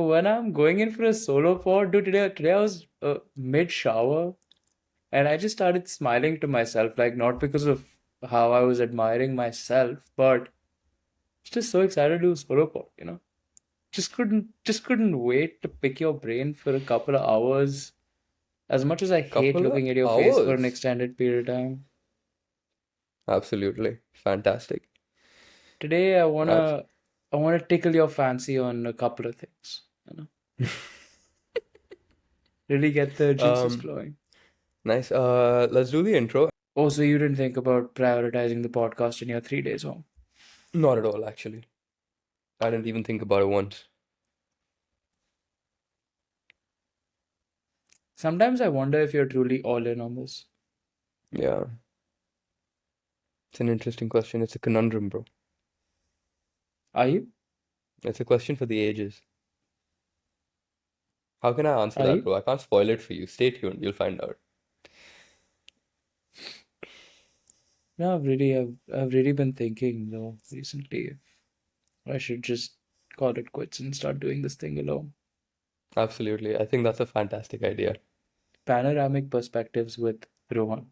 when I'm going in for a solo pod, dude, today I was mid shower and I just started smiling to myself, like not because of how I was admiring myself, but just so excited to do a solo pod. Just couldn't wait to pick your brain for a couple of hours. As much as I hate Couple of looking at your face for an hours. extended period of time. Absolutely. Fantastic. Today I Abs- wanna I wanna tickle your fancy on a couple of things. You know? Really get the juices um, flowing. nice. Let's do the intro. Also, you didn't think about prioritizing the podcast in your 3 days home. Not at all, actually. I didn't even think about it once. Sometimes I wonder if you're truly all in on this. Yeah, it's an interesting question. It's a conundrum, bro. Are you? It's a question for the ages. How can I answer Are that, you? bro? I can't spoil it for you. Stay tuned. You'll find out. No, I've really been thinking though recently if I should just call it quits and start doing this thing alone. Absolutely. I think that's a fantastic idea. Panoramic Perspectives with Rohan.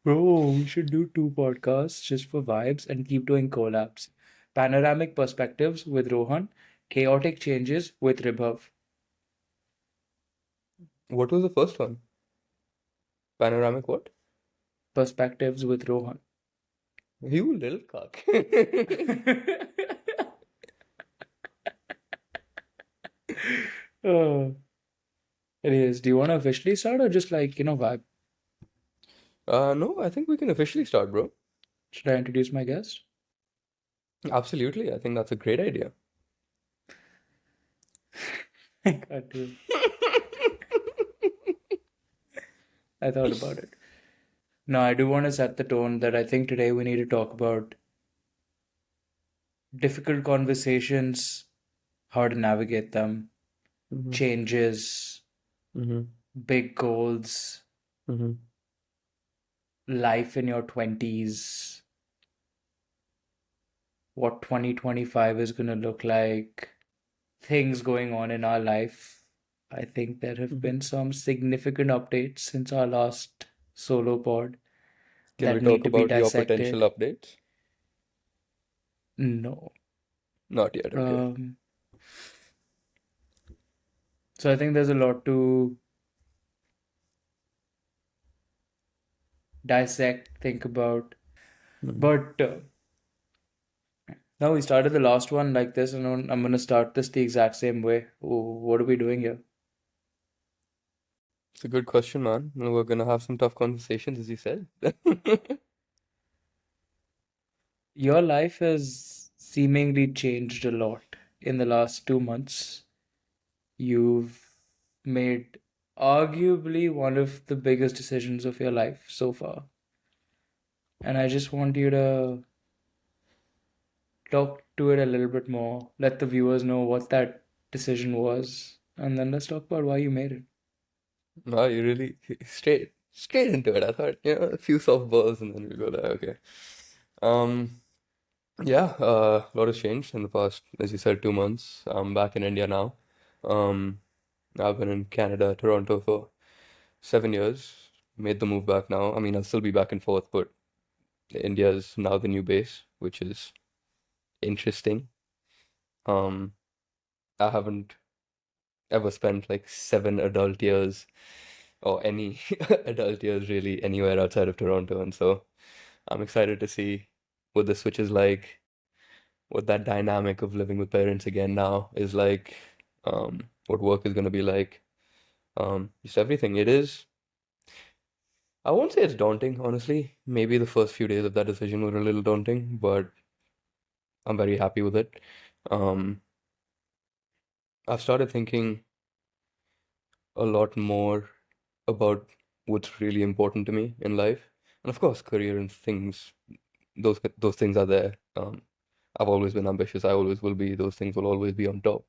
Bro, we should do two podcasts just for vibes and keep doing collabs. Panoramic Perspectives with Rohan, Chaotic Changes with Ribhav. What was the first one? Panoramic what? Perspectives with Rohan. You little cock. uh, Anyways, do you want to officially start or just vibe? No, I think we can officially start, bro. Should I introduce my guest? Absolutely. I think that's a great idea. I can't do it. I thought about it. No, I do want to set the tone that I think today we need to talk about difficult conversations, how to navigate them, Mm-hmm. changes, Mm-hmm. big goals, Mm-hmm. life in your 20s, what 2025 is going to look like, things going on in our life. I think there have Mm-hmm. been some significant updates since our last solo pod Can we that need talk to be about your potential dissected. updates? No. Not yet, okay. Um, so I think there's a lot to dissect, think about. Mm. But now we started the last one like this, and I'm going to start this the exact same way. What are we doing here? It's a good question, man. We're gonna have some tough conversations, as you said. Your life has seemingly changed a lot in the last 2 months. You've made arguably one of the biggest decisions of your life so far. And I just want you to talk to it a little bit more, let the viewers know what that decision was, and then let's talk about why you made it. Wow, you really straight into it. I thought, a few softballs and then we go there. Okay. Um, yeah, a lot has changed in the past, as you said, 2 months. I'm back in India now. Um, I've been in Canada, Toronto for 7 years. Made the move back now. I mean, I'll still be back and forth, but India is now the new base, which is interesting. Um, I haven't ever spent like 7 adult years or any adult years really anywhere outside of Toronto. And so I'm excited to see what the switch is like, what that dynamic of living with parents again now is like, what work is going to be like, just everything. It is, I won't say it's daunting, honestly. Maybe the first few days of that decision were a little daunting, but I'm very happy with it. Um, I've started thinking a lot more about what's really important to me in life. And of course, career and things, those things are there. I've always been ambitious. I always will be. Those things will always be on top.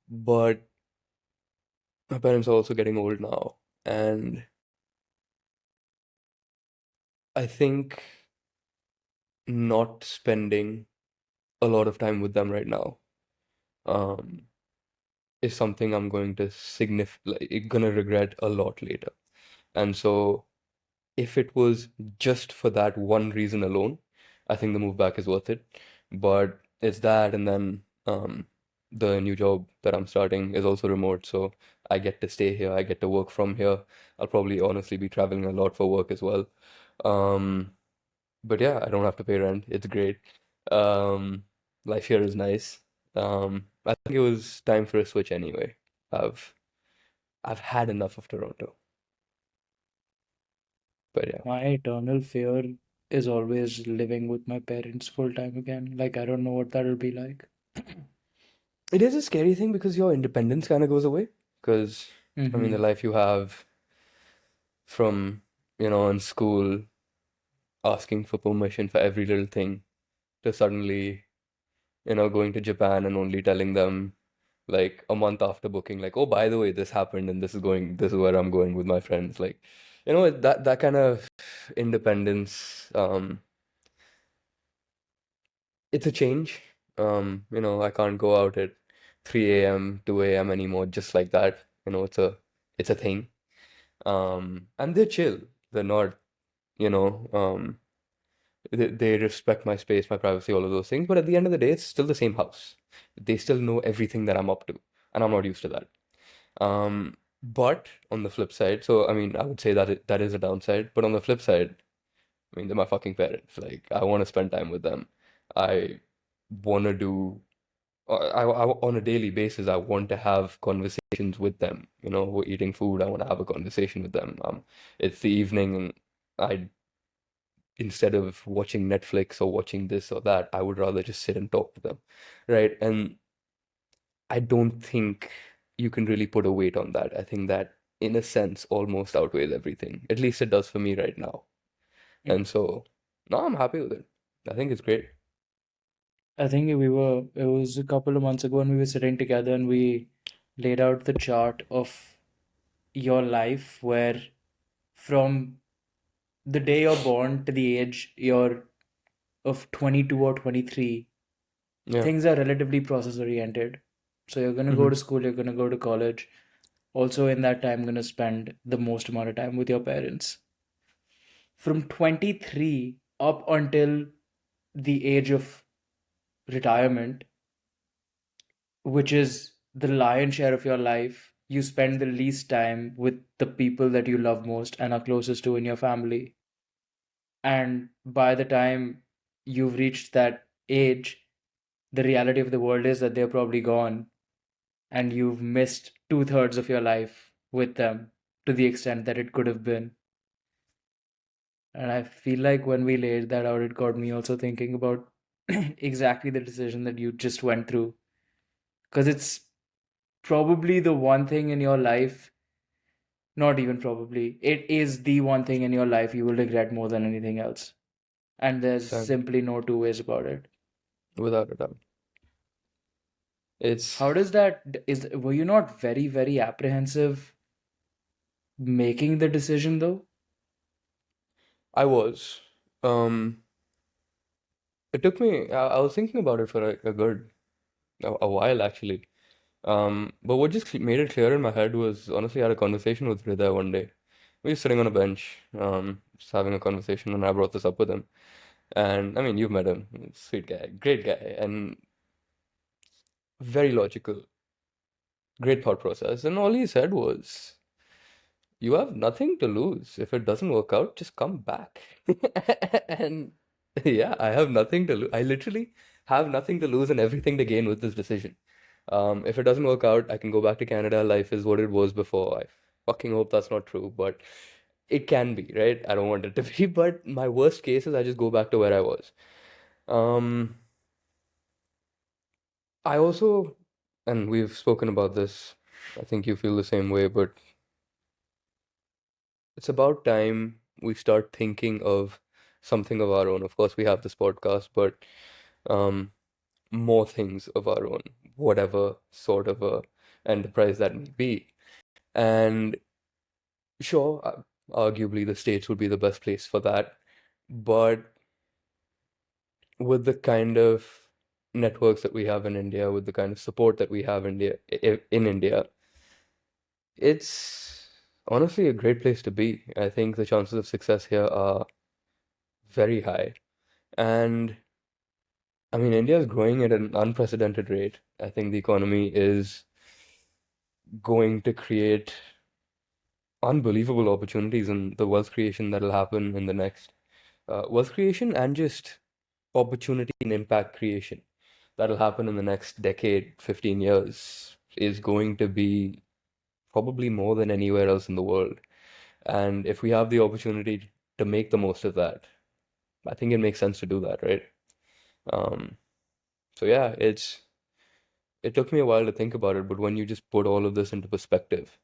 But my parents are also getting old now, and I think not spending a lot of time with them right now um, is something I'm going to gonna regret a lot later. And so if it was just for that one reason alone, I think the move back is worth it. But it's that, and then the new job that I'm starting is also remote, so I get to stay here, I get to work from here. I'll probably honestly be traveling a lot for work as well. Um, but yeah, I don't have to pay rent. It's great. Um, Life here is nice. I think it was time for a switch anyway. I've I've had enough of Toronto. But yeah. My eternal fear is always living with my parents full time again. Like, I don't know what that'll be like. It is a scary thing because your independence kind of goes away. Because, I mean, the Mm-hmm. life you have from, in school, asking for permission for every little thing, to suddenly, going to Japan and only telling them like a month after booking, like, oh, by the way, this happened and this is where I'm going with my friends. Like, that kind of independence, it's a change. I can't go out at 3 a.m., 2 a.m. anymore just like that. It's a thing. And they're chill. They're not, you know, they respect my space, my privacy, all of those things. But at the end of the day, it's still the same house. They still know everything that I'm up to, and I'm not used to that. But on the flip side, so I mean, I would say that is a downside. But on the flip side, I mean, they're my fucking parents. Like, I want to spend time with them. I want to do on a daily basis, I want to have conversations with them. We're eating food, I want to have a conversation with them. It's the evening, and I, instead of watching Netflix or watching this or that, I would rather just sit and talk to them, right? And I don't think you can really put a weight on that. I think that, in a sense, almost outweighs everything. At least it does for me right now. And so, no, I'm happy with it. I think it's great. I think it was a couple of months ago when we were sitting together and we laid out the chart of your life where from the day you're born to the age you're of 22 or 23, Yeah. things are relatively process oriented. So you're going to go Hmm. to school, you're going to go to college. Also, in that time, going to spend the most amount of time with your parents. From 23 up until the age of retirement, which is the lion's share of your life, you spend the least time with the people that you love most and are closest to in your family. And by the time you've reached that age, the reality of the world is that they're probably gone and you've missed two-thirds of your life with them to the extent that it could have been. And I feel like when we laid that out, it got me also thinking about exactly the decision that you just went through. Because it's probably the one thing in your life, not even probably, it is the one thing in your life you will regret more than anything else. And there's Exactly. simply no two ways about it. Without a doubt. It's How does that, were you not very, very apprehensive making the decision though? I was. Um, it took me, I was thinking about it for a good a while actually. But what just made it clear in my head was, honestly, I had a conversation with Rida one day. We were sitting on a bench, just having a conversation, and I brought this up with him. And I mean, you've met him, sweet guy, great guy, and very logical, great thought process. And all he said was, you have nothing to lose. If it doesn't work out, just come back. And yeah, I have nothing to lose. I literally have nothing to lose and everything to gain with this decision. If it doesn't work out, I can go back to Canada. Life is what it was before. I fucking hope that's not true, but it can be, right? I don't want it to be, but my worst case is I just go back to where I was. Um, I also, and we've spoken about this, I think you feel the same way, but it's about time we start thinking of something of our own. Of course, we have this podcast, but um, more things of our own, whatever sort of a enterprise that may be. And sure, arguably the States would be the best place for that. But with the kind of networks that we have in India, with the kind of support that we have in India, it's honestly a great place to be. I think the chances of success here are very high. And I mean, India is growing at an unprecedented rate. I think the economy is going to create unbelievable opportunities and the wealth creation that'll happen in the next wealth creation and just opportunity and impact creation that'll happen in the next decade, 15 years is going to be probably more than anywhere else in the world. And if we have the opportunity to make the most of that, I think it makes sense to do that, right? Um, so yeah, it took me a while to think about it, but when you just put all of this into perspective,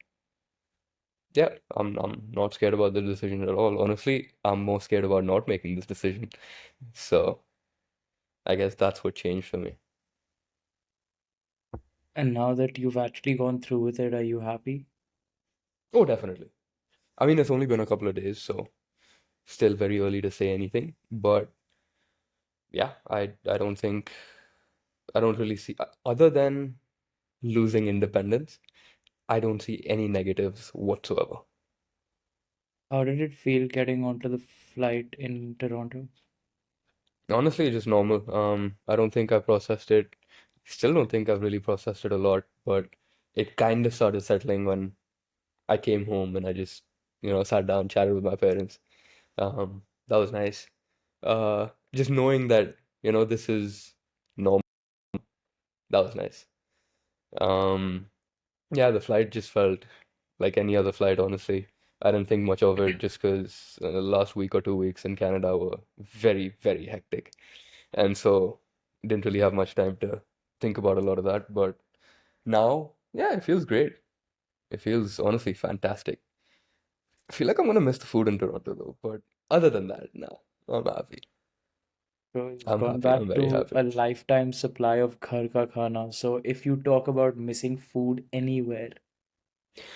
yeah, I'm not scared about the decision at all. Honestly, I'm more scared about not making this decision. So I guess that's what changed for me. And now that you've actually gone through with it, are you happy? Oh, definitely. I mean, it's only been a couple of days, so still very early to say anything. But yeah, I don't really see other than losing independence, I don't see any negatives whatsoever. How did it feel getting onto the flight in Toronto? Honestly, just normal. I don't think I processed it. Still don't think I've really processed it a lot, but it kind of started settling when I came home and I just, sat down, chatted with my parents. That was nice. Just knowing that, this is normal, that was nice. Um, yeah, the flight just felt like any other flight, honestly. I didn't think much of it just because the last week or 2 weeks in Canada were very, very hectic. And so didn't really have much time to think about a lot of that. But now, yeah, it feels great. It feels honestly fantastic. I feel like I'm gonna miss the food in Toronto though, but other than that, no, I'm happy. So you've I'm gone happy. I'm back very to happy. a lifetime supply of ghar ka khana. So if you talk about missing food anywhere,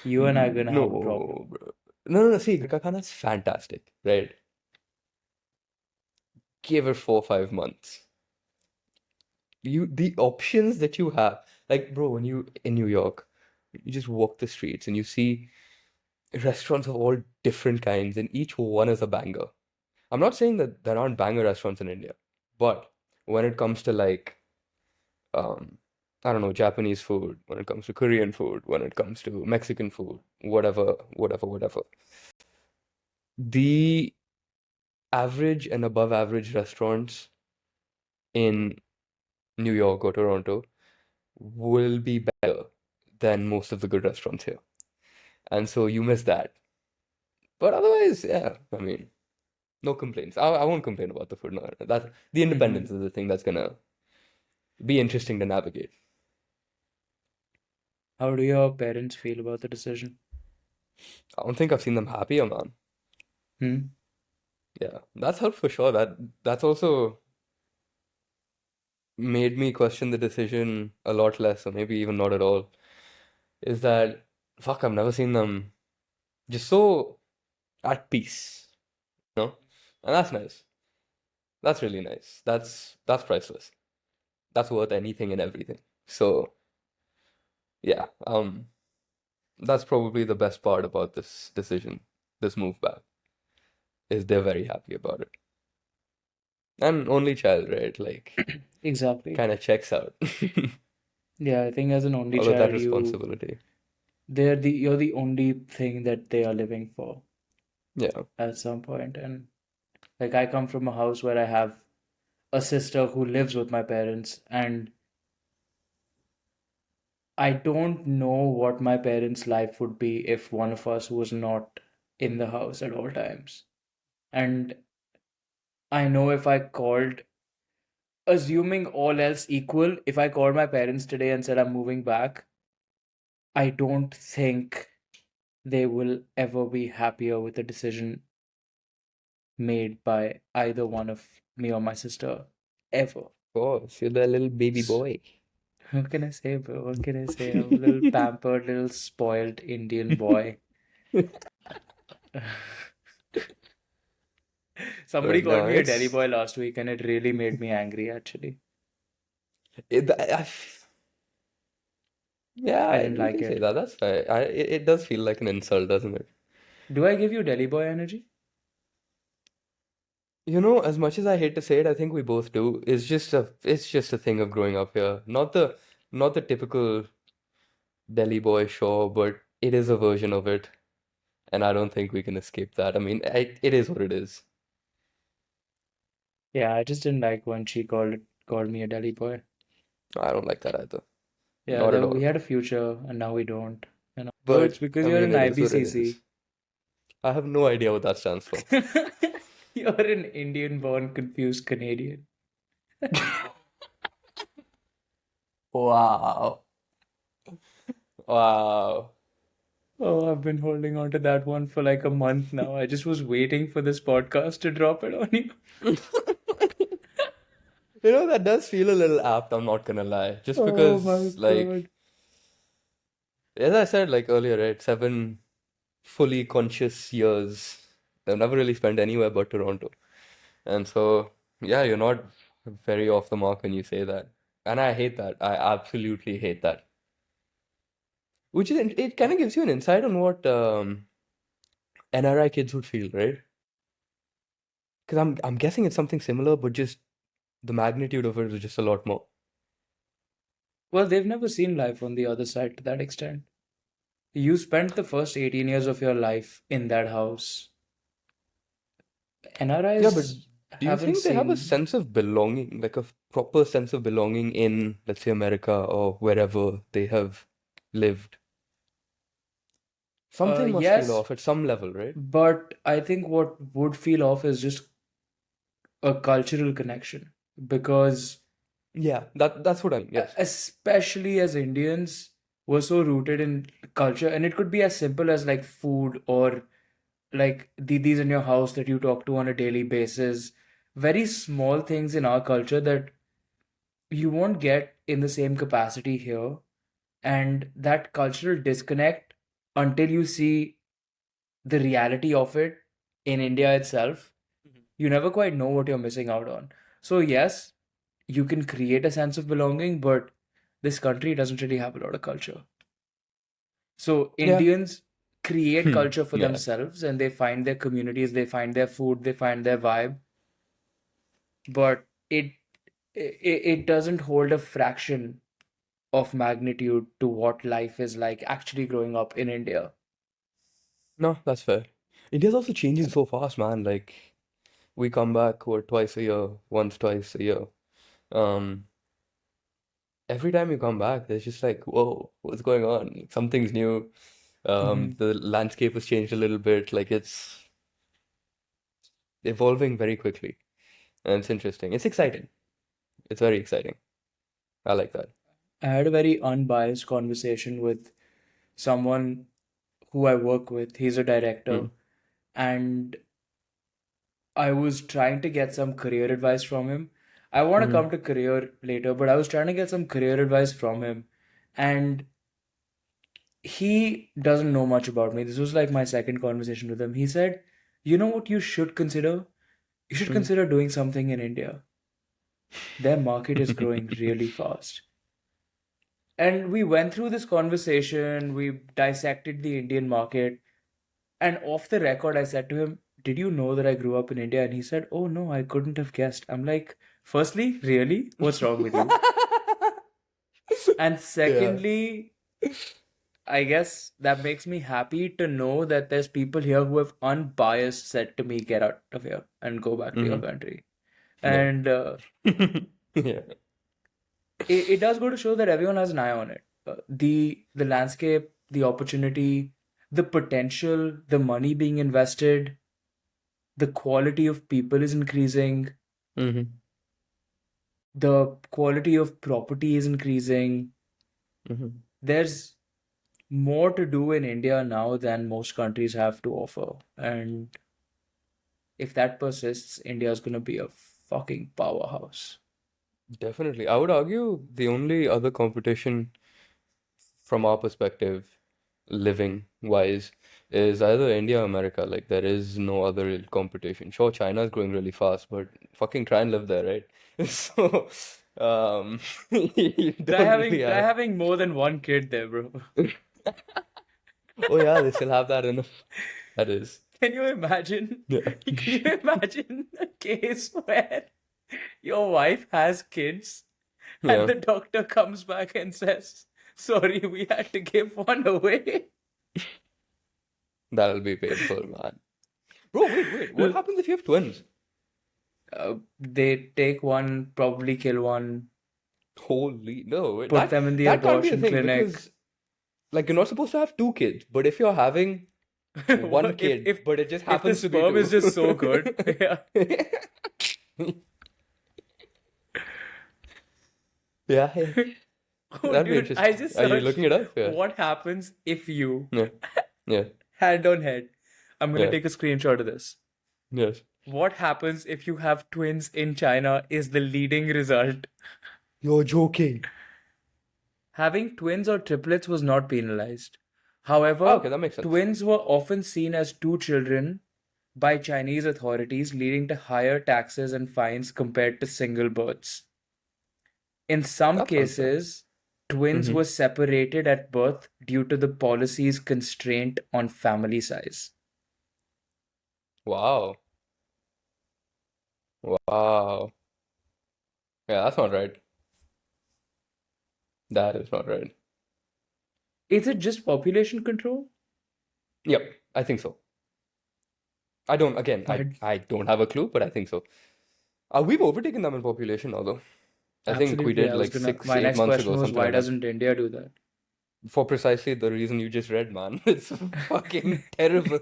you and I are gonna have a problem. No, bro. No. See, Gurkha Khana's fantastic, right? Give it 4 5 months. The options that you have, like, bro, when you in New York, you just walk the streets and you see restaurants of all different kinds, and each one is a banger. I'm not saying that there aren't banger restaurants in India, but when it comes to like, um, I don't know, Japanese food, when it comes to Korean food, when it comes to Mexican food, whatever, the average and above average restaurants in New York or Toronto will be better than most of the good restaurants here. And so you miss that. But otherwise, yeah, I mean, no complaints. I won't complain about the food. No, that the independence Hmm. is the thing that's gonna be interesting to navigate. How do your parents feel about the decision? I don't think I've seen them happier, man. Hmm? Yeah, that's helped for sure. That's also made me question the decision a lot less, or maybe even not at all. Is that fuck? I've never seen them just so at peace, you know? And that's nice. That's really nice. That's priceless. That's worth anything and everything. So yeah, that's probably the best part about this decision, this move back, is they're very happy about it. And only child, right? Like, Exactly. kind of checks out. Yeah, I think as an only All of that child, responsibility. you're the only thing that they are living for Yeah, at some point. And like I come from a house where I have a sister who lives with my parents, and I don't know what my parents' life would be if one of us was not in the house at all times. And I know if I called, assuming all else equal, if I called my parents today and said I'm moving back, I don't think they will ever be happier with the decision made by either one of me or my sister ever. of course. You're the little baby boy. What can I say, bro? What can I say? I'm a little pampered, little spoiled Indian boy. Somebody But called no, me a Delhi it's boy last week, and it really made me angry, actually. it, yeah, I didn't you like can say it. that. That's fair. It does feel like an insult, doesn't it? Do I give you Delhi boy energy? You know, as much as I hate to say it, I think we both do. It's just a thing of growing up here. Not the typical Delhi boy show, but it is a version of it, and I don't think we can escape that. I mean, it is what it is. Yeah, I just didn't like when she called me a Delhi boy. I don't like that either. Yeah, Not at that we all. had a future, and now we don't. Oh, it's But because I you're mean, an it is what it IBCC. is. I have no idea what that stands for. You're an Indian-born confused Canadian. Wow. Wow. Oh, I've been holding on to that one for like a month now. I just was waiting for this podcast to drop it on you. You know, that does feel a little apt, I'm not gonna lie. Just Oh my because, like, God. as I said, like earlier, right, 7 fully conscious years I've never really spent anywhere but Toronto. And so, yeah, you're not very off the mark when you say that. And I hate that. I absolutely hate that. Which is, it kind of gives you an insight on what NRI kids would feel, right? Because I'm guessing it's something similar, but just the magnitude of it is just a lot more. Well, they've never seen life on the other side to that extent. You spent the first 18 years of your life in that house. Yeah, but NRIs do you haven't think they have a seen. sense of belonging, like a proper sense of belonging in, let's say, America or wherever they have lived? Something must feel Yes, off at some level, right? but I think what would feel off is just a cultural connection because Yeah, that's what I mean. Yes. especially as Indians, we're so rooted in culture, and it could be as simple as like food or like didis in your house that you talk to on a daily basis. Very small things in our culture that you won't get in the same capacity here, and that cultural disconnect until you see the reality of it in India itself, you never quite know what you're missing out on. So, yes, you can create a sense of belonging, but this country doesn't really have a lot of culture. So, Yeah. Indians create culture for Yeah. themselves and they find their communities, they find their food, they find their vibe, but it doesn't hold a fraction of magnitude to what life is like actually growing up in India. No, that's fair. India's also changing so fast, man. Like we come back what twice a year, once, twice a year. Um, every time you come back, there's just like, whoa, what's going on? Something's new. Mhm. The landscape has changed a little bit. Like it's evolving very quickly, and it's interesting. It's exciting. It's very exciting. I like that. I had a very unbiased conversation with someone who I work with. He's a director, Mm. and I was trying to get some career advice from him. I want to Mm-hmm. come to career later, but I was trying to get some career advice from him, and he doesn't know much about me. This was like my second conversation with him. He said, "You know what you should consider? You should Mm. consider doing something in India. Their market is growing really fast." And we went through this conversation, we dissected the Indian market, and off the record, I said to him, "Did you know that I grew up in India?" And he said, "Oh no, I couldn't have guessed." I'm like, firstly, really? What's wrong with you? And Yeah. secondly, I guess that makes me happy to know that there's people here who have unbiased said to me, "Get out of here and go back to your Mm-hmm. country." Yeah. And Yeah. it does go to show that everyone has an eye on it. The landscape, the opportunity, the potential, the money being invested, the quality of people is increasing, Mm-hmm. the quality of property is increasing. Mm-hmm. There's more to do in India now than most countries have to offer. And if that persists, India is going to be a fucking powerhouse. Definitely. I would argue the only other competition from our perspective, living wise, is either India or America. Like there is no other real competition. Sure, China is growing really fast, but fucking try and live there, right? So, you Try don't really having try have. having more than one kid there, bro. Oh yeah, they still have that in. That is. Can you imagine? Yeah. Can you imagine a case where your wife has kids and Yeah. the doctor comes back and says, "Sorry, we had to give one away." That'll be painful, man. Bro, wait. What happens if you have twins? They take one, probably kill one, Holy no, wait, put that them in the that can't be a abortion thing clinic. because like you're not supposed to have two kids, but if you're having one if kid, if but it just if the happens to be sperm is two. just so good, yeah. Yeah, yeah. Oh, That'd be dude, I interesting. just Are you looking searched it up? Yeah. what happens if you Yeah. Yeah. hand on head. I'm gonna Yeah. take a screenshot of this. Yes. What happens if you have twins in China is the leading result. You're joking. Having twins or triplets was not penalized. Oh, However, okay, that makes sense. twins were often seen as two children by Chinese authorities, leading to higher taxes and fines compared to single births. In some That's unfair. cases, twins Mm-hmm. were separated at birth due to the policy's constraint on family size. Wow. Wow. Yeah, that's not right. That is not right. Is it just population control? Yep, I think so. I don't, again, I, I I don't have a clue, but I think so. We've overtaken them in population, although. I think we absolutely. did I was like gonna. six, My eight next months ago, question was, something why like that. doesn't India do that? For precisely the reason you just read, man. It's fucking terrible.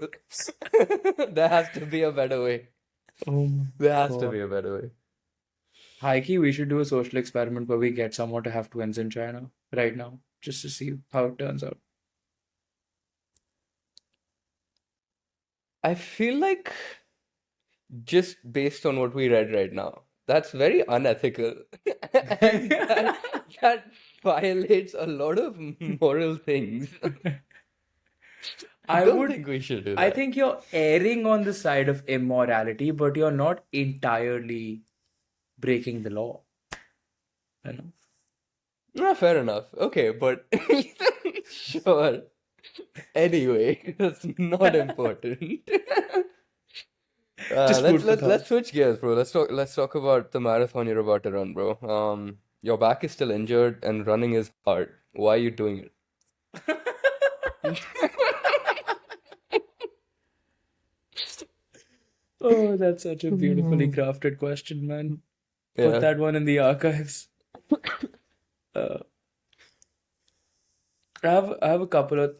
There has to be a better way. Oh my There has to God. be a better way. Heike, we should do a social experiment where we get someone to have twins in China right now, just to see how it turns out. I feel like just based on what we read right now, that's very unethical. And that violates a lot of moral things. I I don't would, think we should do I that. think you're erring on the side of immorality, but you're not entirely breaking the law. You know? Fair enough. Okay, but sure. Anyway, that's not important. Just food Let's for let's thought. switch gears, bro. Let's talk about the marathon you're about to run, bro. Your back is still injured and running is hard. Why are you doing it? Oh, that's such a beautifully Hmm. crafted question, man. Put Yeah, that one in the archives. Uh, I have a couple of.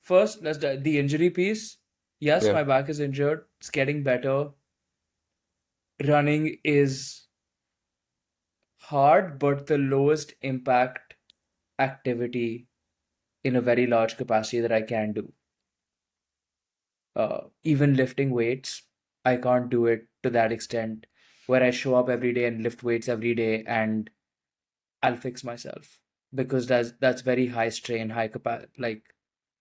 First, let's the injury piece. Yes, yeah. my back is injured. It's getting better. Running is hard, but the lowest impact activity in a very large capacity that I can do. Even lifting weights, I can't do it to that extent where I show up every day and lift weights every day and I'll fix myself because that's very high strain, like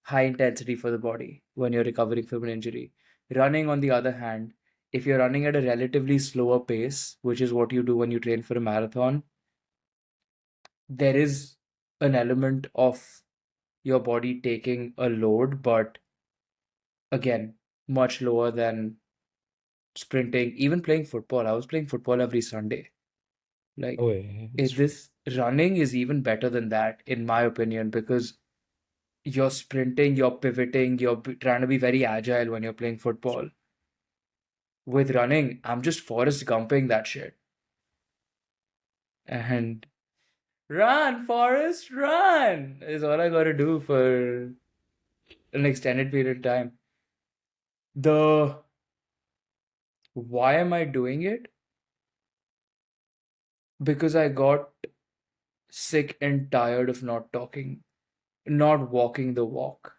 high intensity for the body when you're recovering from an injury. Running, on the other hand, if you're running at a relatively slower pace, which is what you do when you train for a marathon, there is an element of your body taking a load, but again, much lower than sprinting, even playing football. I was playing football every Sunday. Like, Oh, yeah, is it's true. this running is even better than that, in my opinion, because you're sprinting, you're pivoting, trying to be very agile when you're playing football. With running, I'm just Forrest Gumping that shit. And run, Forrest, run is all I gotta do for an extended period of time. The why am I doing it? Because I got sick and tired of not talking, not walking the walk.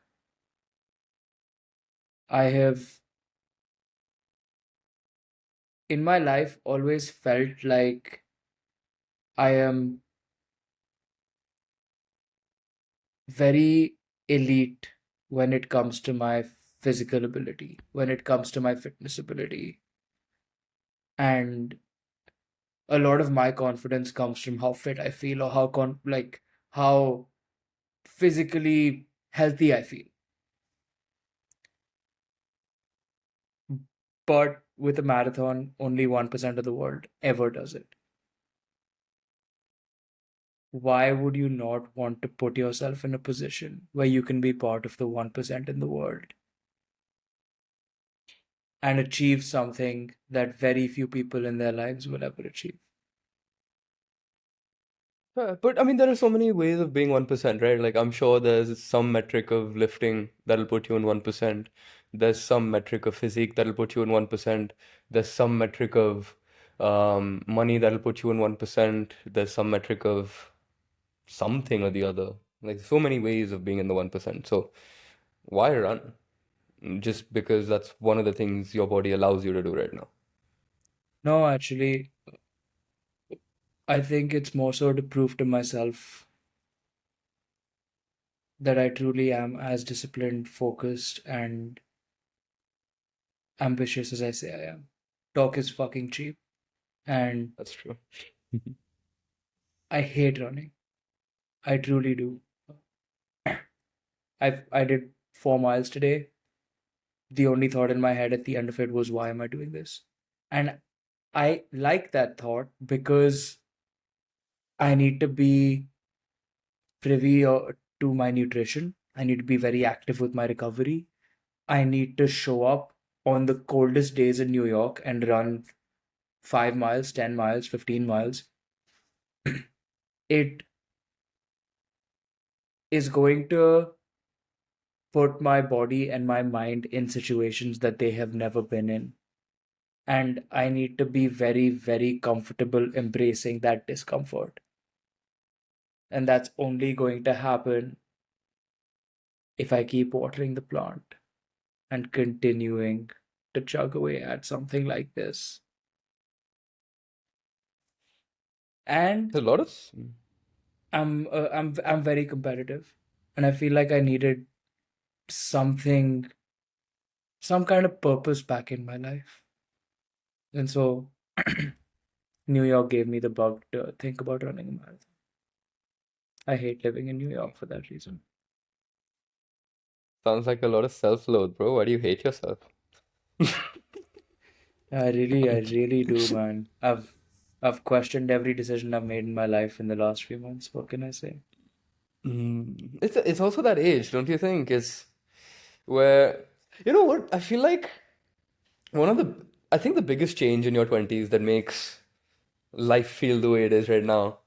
I have, in my life, always felt like I am very elite when it comes to my physical ability, when it comes to my fitness ability. And a lot of my confidence comes from how fit I feel, or how physically healthy I feel. But with a marathon, only 1% of the world ever does it. Why would you not want to put yourself in a position where you can be part of the 1% in the world and achieve something that very few people in their lives will ever achieve? But I mean, there are so many ways of being 1%, right? Like, I'm sure there's some metric of lifting that'll put you in 1%. There's some metric of physique that'll put you in 1%. There's some metric of money that'll put you in 1%. There's some metric of something or the other. Like, so many ways of being in the 1%. So, why run? Just because that's one of the things your body allows you to do right now. No, actually, I think it's more so to prove to myself that I truly am as disciplined, focused, and ambitious as I say I am. Talk is fucking cheap, and That's true. I hate running. I truly do. I did 4 miles today. The only thought in my head at the end of it was, why am I doing this? And I like that thought because I need to be privy to my nutrition. I need to be very active with my recovery. I need to show up on the coldest days in New York and run 5 miles, 10 miles, 15 miles. It is going to put my body and my mind in situations that they have never been in. And I need to be very, very comfortable embracing that discomfort. And that's only going to happen if I keep watering the plant and continuing to chug away at something like this. And A lot of. I'm very competitive, and I feel like I needed something, some kind of purpose back in my life. And so New York gave me the bug to think about running a marathon. I hate living in New York for that reason. Sounds like a lot of self-loathe, bro. Why do you hate yourself? I really do, man. I've questioned every decision I've made in my life in the last few months. What can I say? It's also that age, don't you think? It's where you know what? I feel like one of the I think the biggest change in your 20s that makes life feel the way it is right now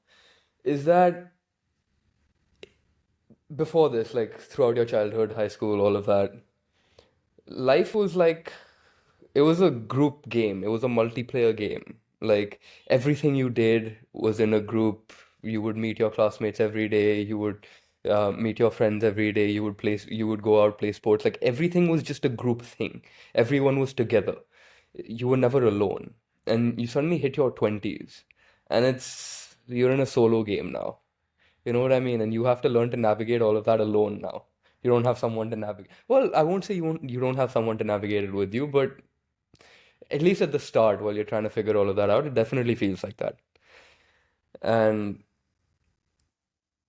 is that before this, like throughout your childhood, high school, all of that, life was like it was a group game. It was a multiplayer game. Like everything you did was in a group. You would meet your classmates every day. You would meet your friends every day. You would go out, play sports. Like everything was just a group thing. Everyone was together. You were never alone. And you suddenly hit your 20s, and you're in a solo game now. You know what I mean? And you have to learn to navigate all of that alone now. You don't have someone to navigate. Well, I won't say you don't have someone to navigate it with you, but at least at the start, while you're trying to figure all of that out, it definitely feels like that. And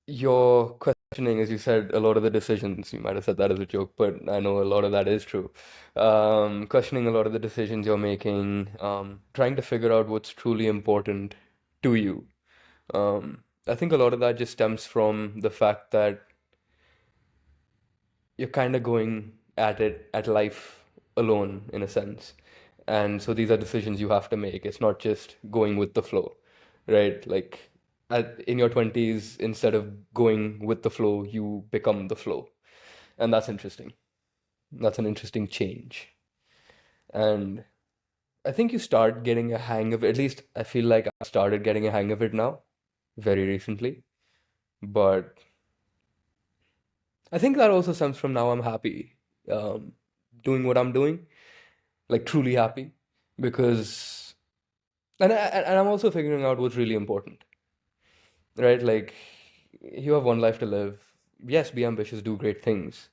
you're questioning, as you said, a lot of the decisions. You might have said that as a joke, but I know a lot of that is true. Questioning a lot of the decisions you're making, trying to figure out what's truly important to you. I think a lot of that just stems from the fact that you're kind of going at life alone in a sense. And so these are decisions you have to make. It's not just going with the flow, right? Like in your 20s, instead of going with the flow, you become the flow. And that's interesting. That's an interesting change. And I think you start getting a hang of it. At least I feel like I started getting a hang of it now, very recently. But I think that also stems from now I'm happy um, doing what I'm doing, like truly happy, because and I'm also figuring out what's really important, right? Like you have one life to live. Yes, be ambitious, do great things,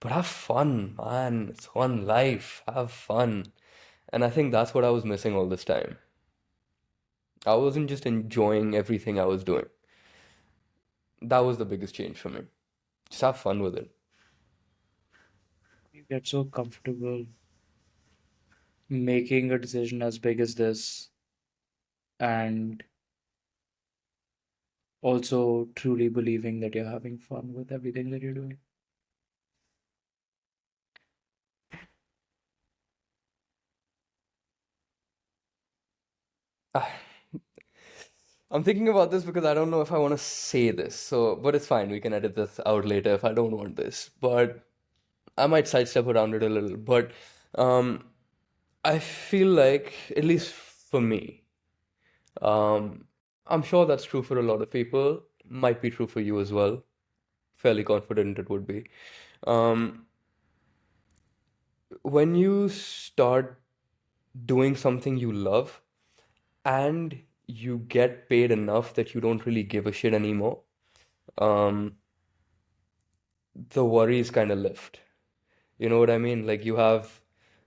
But have fun, man. It's one life. Have fun. And I think that's what I was missing all this time. I wasn't just enjoying everything I was doing. That was the biggest change for me. Just have fun with it. You get so comfortable making a decision as big as this and also truly believing that you're having fun with everything that you're doing. Ah, I'm thinking about this because I don't know if I want to say this. So, but it's fine. We can edit this out later if I don't want this. But I might sidestep around it a little. But um, I feel like, at least for me, um, I'm sure that's true for a lot of people. Might be true for you as well. Fairly confident it would be. Um, when you start doing something you love and you get paid enough that you don't really give a shit anymore, um, the worries kind of lift. You know what I mean? Like you have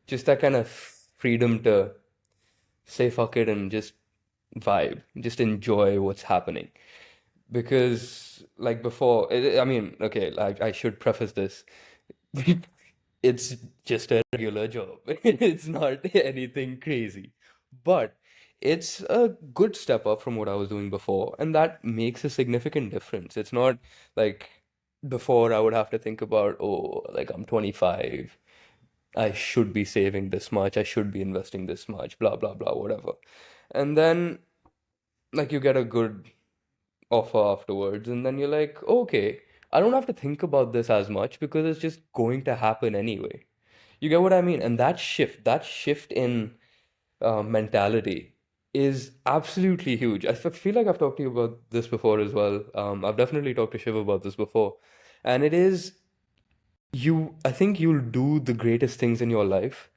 just that kind of freedom to say fuck it and just vibe, just enjoy what's happening. Because like before, I mean, okay, I should preface this. It's just a regular job. It's not anything crazy. But it's a good step up from what I was doing before, and that makes a significant difference. It's not like before I would have to think about, oh, like I'm 25, I should be saving this much, I should be investing this much, blah, blah, blah, whatever. And then like you get a good offer afterwards, and then you're like, okay, I don't have to think about this as much because it's just going to happen anyway. You get what I mean? And that shift in mentality is absolutely huge. Feel like I've talked to you about this before as well. I've definitely talked to Shiv about this before. And it is I think you'll do the greatest things in your life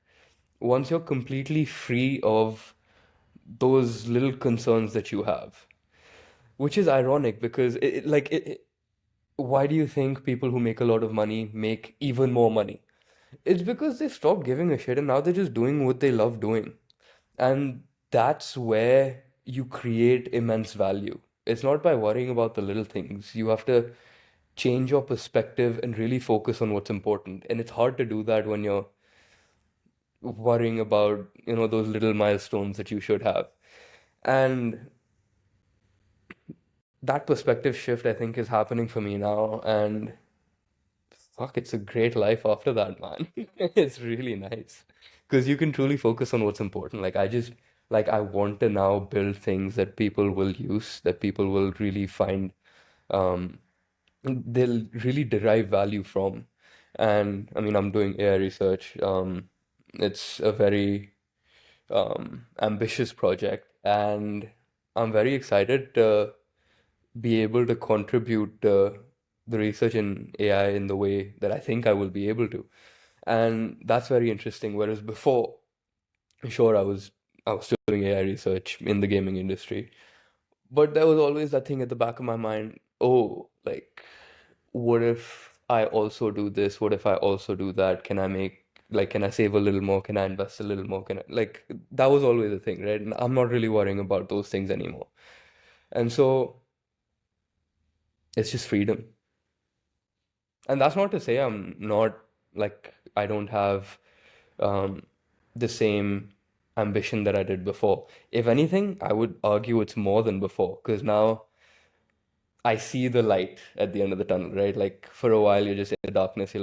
once you're completely free of those little concerns that you have. Which is ironic because why do you think people who make a lot of money make even more money? It's because they stopped giving a shit and now they're just doing what they love doing. And that's where you create immense value. It's not by worrying about the little things. You have to change your perspective and really focus on what's important. And it's hard to do that when you're worrying about, those little milestones that you should have. And that perspective shift, I think, is happening for me now. And fuck, it's a great life after that, man. It's really nice because you can truly focus on what's important. I want to now build things that people will use, that people will really find, um, they'll really derive value from. And I mean, I'm doing AI research. It's a very ambitious project, and I'm very excited to be able to contribute the research in AI in the way that I think I will be able to. And that's very interesting. Whereas before, sure, I was still doing AI research in the gaming industry, but there was always that thing at the back of my mind, oh, like, what if I also do this? What if I also do that? Can I save a little more? Can I invest a little more? That was always a thing, right? And I'm not really worrying about those things anymore. And so it's just freedom. And that's not to say I'm not like I don't have um, the same ambition that I did before. If anything, I would argue it's more than before because now I see the light at the end of the tunnel, right? Like for a while, you're just in the darkness.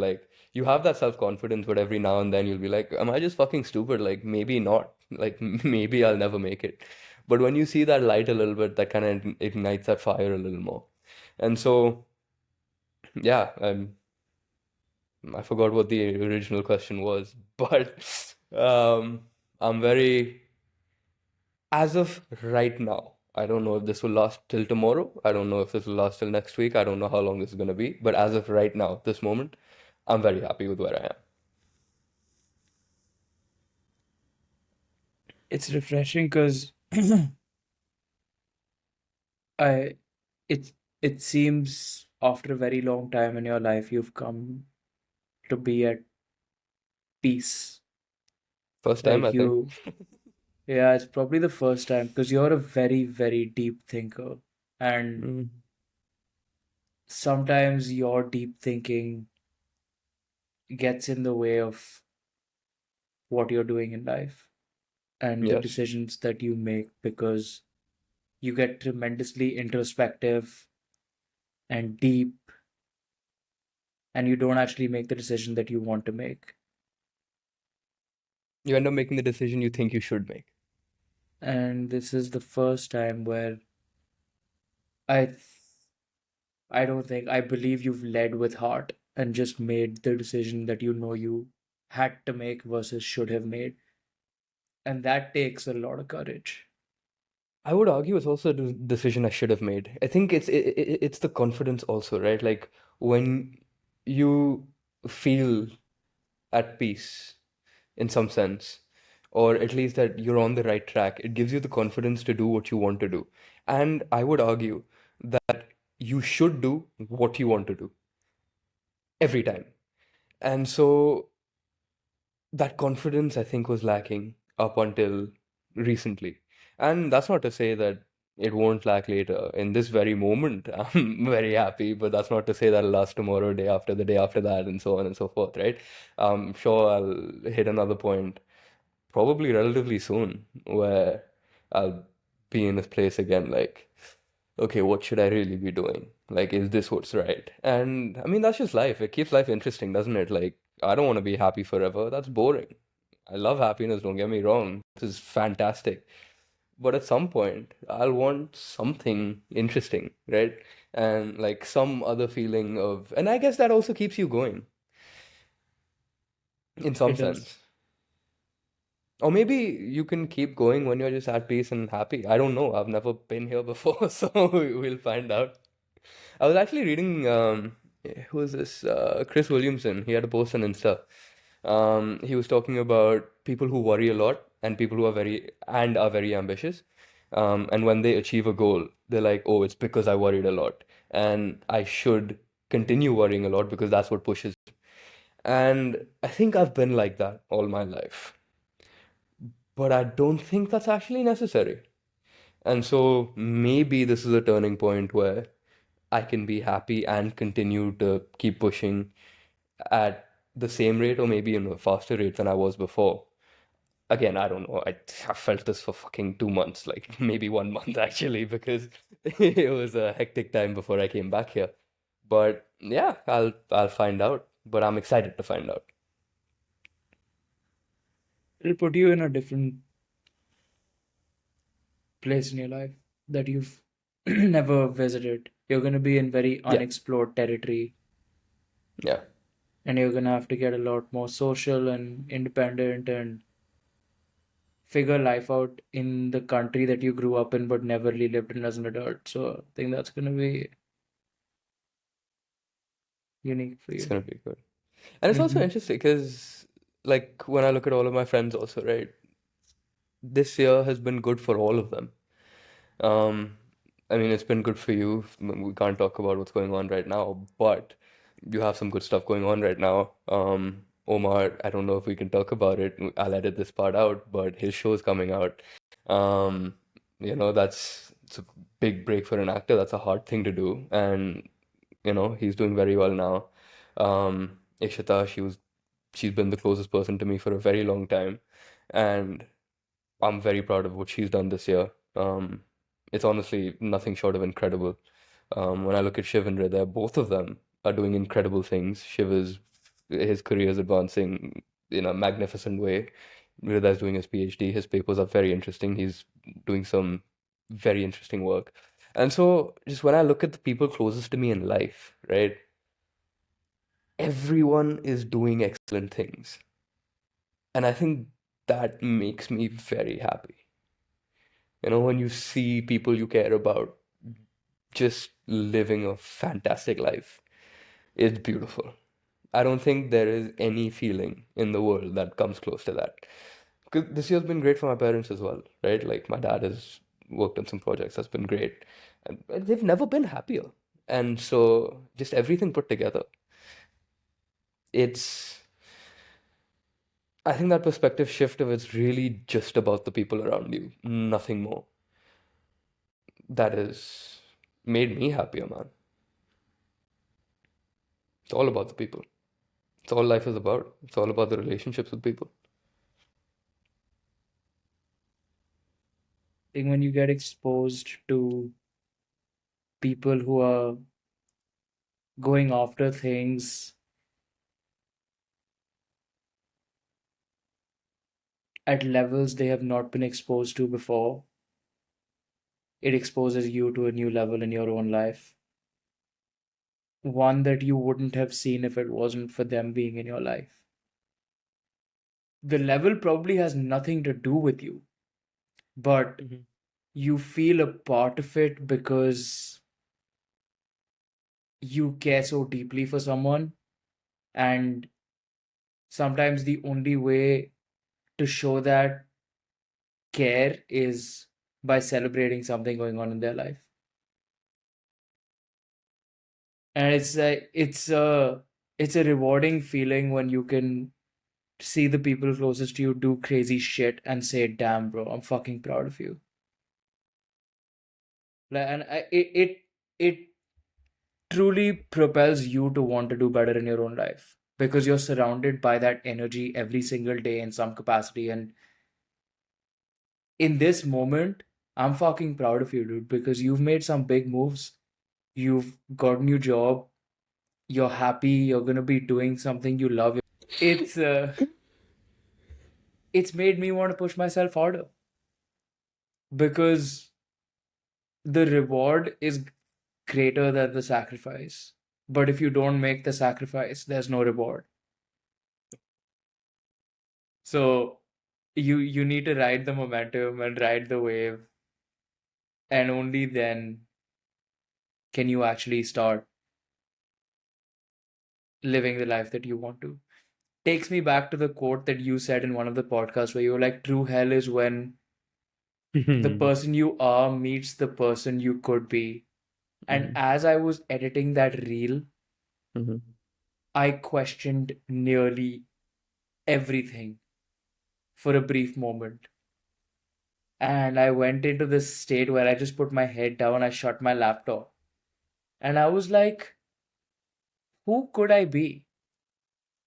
You have that self-confidence, but every now and then you'll be like, am I just fucking stupid? Like maybe not. Like maybe I'll never make it. But when you see that light a little bit, that kind of ignites that fire a little more. And so, yeah, I forgot what the original question was, but um, I'm very, as of right now, I don't know if this will last till tomorrow. I don't know if this will last till next week. I don't know how long this is going to be. But as of right now, this moment, I'm very happy with where I am. It's refreshing because I it it seems after a very long time in your life you've come to be at peace. First time, I Like think. you, yeah, it's probably the first time because you're a very, very deep thinker. And Mm. sometimes your deep thinking gets in the way of what you're doing in life and the Yes. decisions that you make because you get tremendously introspective and deep and you don't actually make the decision that you want to make. You end up making the decision you think you should make. And this is the first time where I th- I don't think I believe you've led with heart and just made the decision that you know you had to make versus should have made. And that takes a lot of courage. I would argue it's also a decision I should have made. I think it's the confidence also, right? Like when you feel at peace in some sense, or at least that you're on the right track, it gives you the confidence to do what you want to do. And I would argue that you should do what you want to do every time. And so that confidence, I think, was lacking up until recently. And that's not to say that it won't lack later. In this very moment, I'm very happy, but that's not to say that'll last tomorrow, day after the day after that, and so on and so forth, right? I'm sure I'll hit another point probably relatively soon where I'll be in this place again, like, okay, what should I really be doing? Like, is this what's right? And I mean, that's just life. It keeps life interesting, doesn't it? Like, I don't want to be happy forever. That's boring. I love happiness, don't get me wrong. This is fantastic. But at some point, I'll want something interesting, right? And like some other feeling of, and I guess that also keeps you going in some It does. sense. Or maybe you can keep going when you're just at peace and happy. I don't know. I've never been here before, so we'll find out. I was actually reading, who is this? Chris Williamson. He had a post on Insta. He was talking about people who worry a lot and people who are very ambitious. And when they achieve a goal, they're like, oh, it's because I worried a lot. And I should continue worrying a lot because that's what pushes. And I think I've been like that all my life. But I don't think that's actually necessary. And so maybe this is a turning point where I can be happy and continue to keep pushing at the same rate or maybe in a faster rate than I was before. Again, I don't know. I felt this for fucking 2 months, like maybe 1 month actually, because it was a hectic time before I came back here. But yeah, I'll find out. But I'm excited to find out. It'll put you in a different place in your life that you've never visited. You're going to be in very Yeah, unexplored territory yeah. and you're going to have to get a lot more social and independent and figure life out in the country that you grew up in but never really lived in as an adult. So I think that's going to be unique for It's you. gonna be good. And it's also Mm-hmm. interesting because like when I look at all of my friends also, right? This year has been good for all of them. Um, I mean, it's been good for you. We can't talk about what's going on right now, but you have some good stuff going on right now. Omar, I don't know if we can talk about it. I'll edit this part out, but his show is coming out. Um, that's it's a big break for an actor. That's a hard thing to do, and he's doing very well now. Ishita, she's been the closest person to me for a very long time, and I'm very proud of what she's done this year. It's honestly nothing short of incredible. When I look at Shiv and Hriday, both of them are doing incredible things. His career is advancing in a magnificent way. Hriday is doing his PhD. His papers are very interesting. He's doing some very interesting work. And so, just when I look at the people closest to me in life, right, everyone is doing excellent things. And I think that makes me very happy. When you see people you care about just living a fantastic life, it's beautiful. I don't think there is any feeling in the world that comes close to that. Because this year's been great for my parents as well, right? Like my dad has worked on some projects that's been great. And they've never been happier. And so just everything put together, it's I think that perspective shift of it's really just about the people around you, nothing more. That has made me happier, man. It's all about the people. It's all life is about. It's all about the relationships with people. I think when you get exposed to people who are going after things at levels they have not been exposed to before, it exposes you to a new level in your own life. One that you wouldn't have seen if it wasn't for them being in your life. The level probably has nothing to do with you, but Mhm. you feel a part of it because you care so deeply for someone. And sometimes the only way to show that care is by celebrating something going on in their life. And it's a rewarding feeling when you can see the people closest to you do crazy shit and say, "Damn, bro, I'm fucking proud of you." And it truly propels you to want to do better in your own life because you're surrounded by that energy every single day in some capacity. And in this moment, I'm fucking proud of you, dude, because you've made some big moves. You've got a new job. You're happy. You're gonna be doing something you love. It's uh, it's made me want to push myself harder because the reward is greater than the sacrifice. But if you don't make the sacrifice, there's no reward. So you need to ride the momentum and ride the wave, and only then can you actually start living the life that you want to. Takes me back to the quote that you said in one of the podcasts where you were like, true hell is when the Mhm. person you are meets the person you could be. And Mhm. as I was editing that reel, Mhm. I questioned nearly everything for a brief moment. And I went into this state where I just put my head down, I shut my laptop, and I was like, who could I be?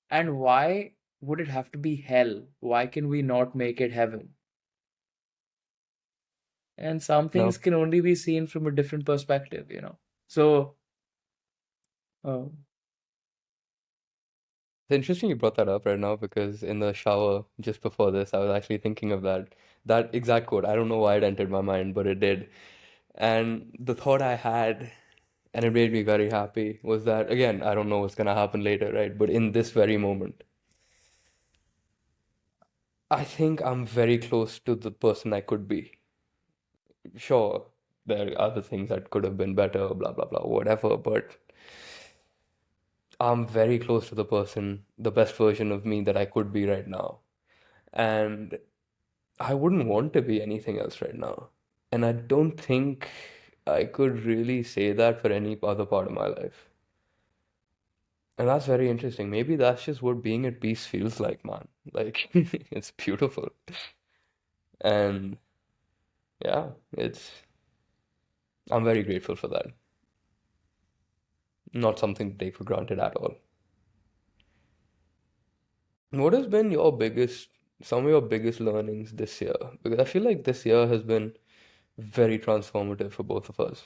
And why would it have to be hell? Why can we not make it heaven? And some things No, can only be seen from a different perspective. So, uh, it's interesting you brought that up right now because in the shower just before this, I was actually thinking of that exact quote. I don't know why it entered my mind, but it did. And the thought I had, and it made me very happy, was that again, I don't know what's gonna happen later, right? But in this very moment, I think I'm very close to the person I could be. Sure, there are other things that could have been better, blah blah blah, whatever, but I'm very close to the person, the best version of me that I could be right now. And I wouldn't want to be anything else right now. And I don't think I could really say that for any other part of my life. And that's very interesting. Maybe that's just what being at peace feels like, man. Like, it's beautiful. And yeah, I'm very grateful for that. Not something to take for granted at all. What has been some of your biggest learnings this year? Because I feel like this year has been very transformative for both of us.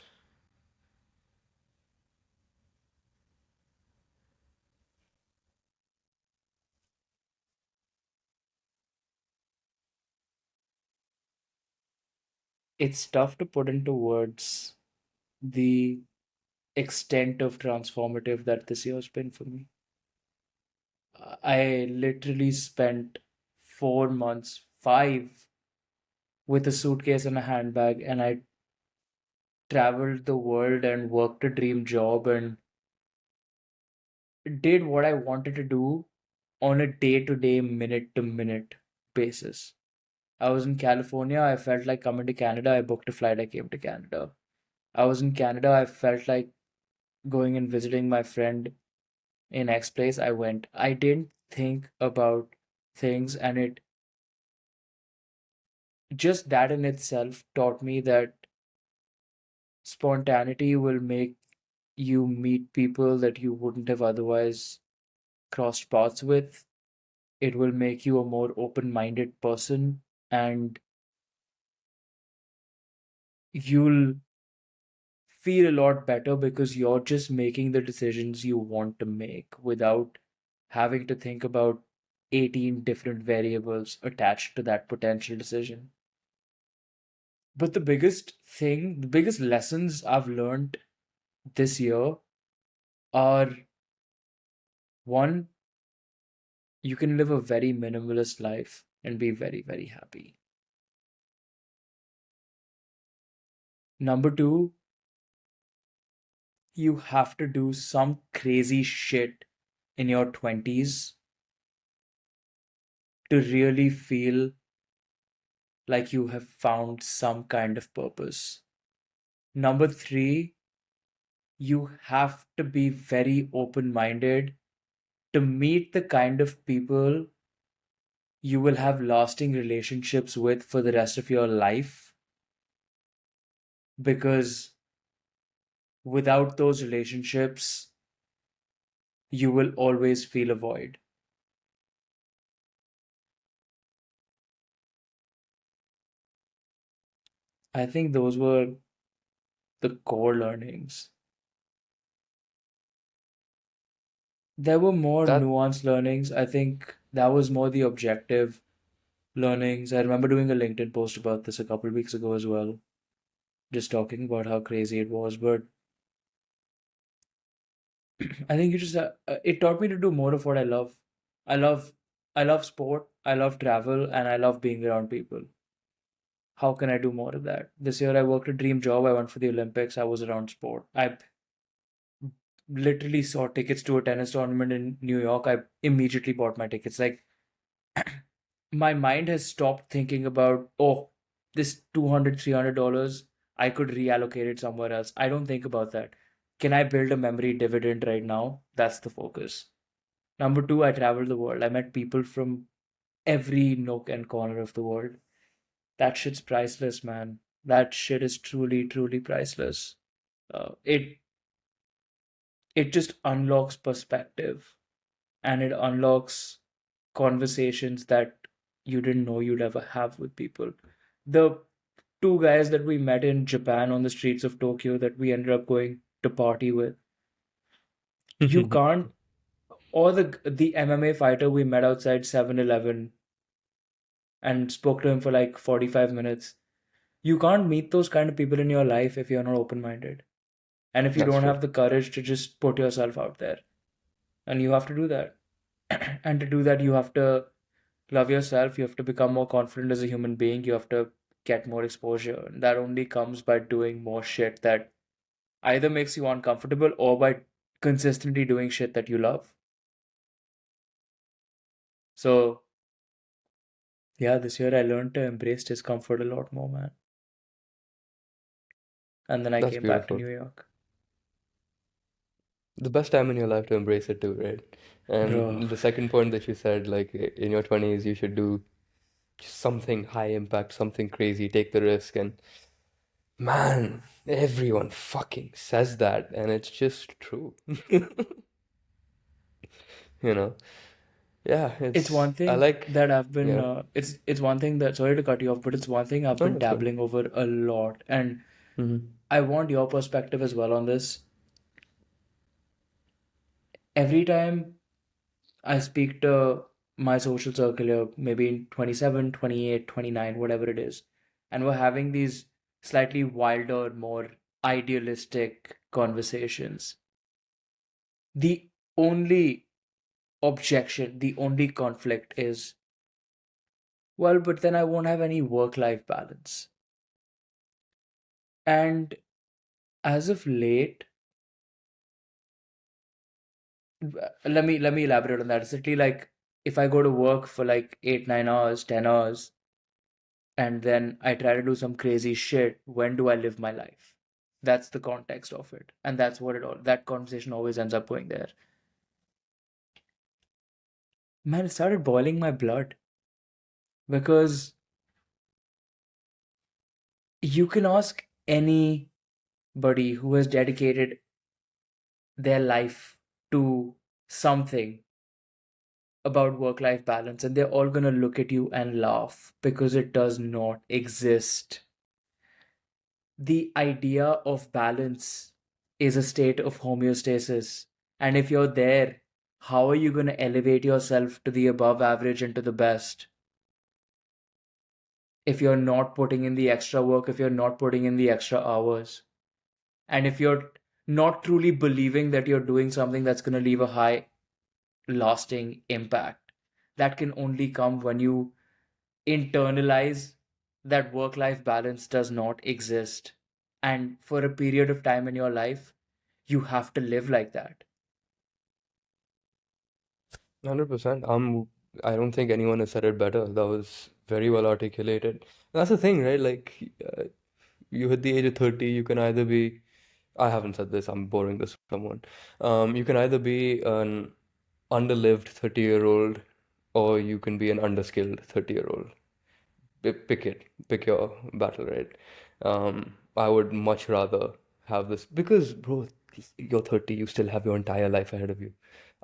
it's tough to put into words the extent of transformative that this year has been for me. I literally spent 4 months, five, with a suitcase and a handbag, and I traveled the world and worked a dream job and did what I wanted to do on a day to day, minute to minute basis. I was in California, I felt like coming to Canada, I booked a flight, I came to Canada. I was in Canada, I felt like going and visiting my friend in X place I went, I didn't think about things, and it just that in itself taught me that spontaneity will make you meet people that you wouldn't have otherwise crossed paths with. It will make you a more open-minded person, and you'll feel a lot better because you're just making the decisions you want to make without having to think about 18 different variables attached to that potential decision. But the biggest lessons I've learned this year are: one, you can live a very minimalist life and be very, very happy. Number two, you have to do some crazy shit in your 20s to really feel like you have found some kind of purpose. Number three, you have to be very open minded to meet the kind of people you will have lasting relationships with for the rest of your life, because without those relationships, you will always feel a void. I think those were the core learnings. There were more That nuanced learnings. I think that was more the objective learnings. I remember doing a LinkedIn post about this a couple of weeks ago as well, just talking about how crazy it was. But I think it taught me to do more of what I love. I love I love sport, I love travel, and I love being around people. How can I do more of that? This year I worked a dream job. I went for the Olympics. I was around sport. I literally saw tickets to a tennis tournament in New York. I immediately bought my tickets. Like, my mind has stopped thinking about, oh, this $200, $300, I could reallocate it somewhere else. I don't think about that. Can I build a memory dividend right now? That's the focus. Number two, I traveled the world. I met people from every nook and corner of the world. That shit's priceless, man. That shit is truly, truly priceless. It just unlocks perspective, and it unlocks conversations that you didn't know you'd ever have with people. The two guys that we met in Japan on the streets of Tokyo that we ended up going to party with, you can't, or the MMA fighter we met outside 7-Eleven and spoke to him for like 45 minutes. You can't meet those kind of people in your life if you're not open minded. And if you that's don't true. have the courage to just put yourself out there. And you have to do that. And to do that, you have to love yourself. You have to become more confident as a human being. You have to get more exposure. And that only comes by doing more shit that either makes you uncomfortable or by consistently doing shit that you love. So, yeah, this year I learned to embrace discomfort a lot more, man. And then I That's came back to beautiful. New York. The best time in your life to embrace it too, right? Bro, And the second point that you said, like in your 20s, you should do something high impact, something crazy, take the risk. And man, everyone fucking says that, and it's just true. You know? Yeah, it's it's, one I thing like, that I've been yeah. it's one thing that, sorry to cut you off, but it's one thing I've Oh, been that's good. dabbling over a lot, and Hmm. I want your perspective as well on this. Every time I speak to my social circle here, maybe in 27, 28, 29, whatever it is, and we're having these slightly wilder, more idealistic conversations. The only objection, the only conflict is, well, but then I won't have any work-life balance. And as of late, let me elaborate on that. It's literally like, if I go to work for like 8, 9 hours, 10 hours, and then I try to do some crazy shit, when do I live my life? That's the context of it. And that's what it all, that conversation always ends up going there. Man, it started boiling my blood because you can ask anybody who has dedicated their life to something about work life balance, and they're all gonna look at you and laugh because it does not exist. The idea of balance is a state of homeostasis. And if you're there, how are you going to elevate yourself to the above average and to the best if you're not putting in the extra work, if you're not putting in the extra hours, and if you're not truly believing that you're doing something that's going to leave a high lasting impact? That can only come when you internalize that work life balance does not exist. And for a period of time in your life, you have to live like that. 100%. I don't think anyone has said it better. That was very well articulated. That's the thing, right? Like, you hit the age of 30, you can either be, I haven't said this, I'm boring this someone. You can either be an underlived 30-year-old or you can be an underskilled 30-year-old. Pick it, pick your battle, right? I would much rather have this because, bro, you're 30, you still have your entire life ahead of you.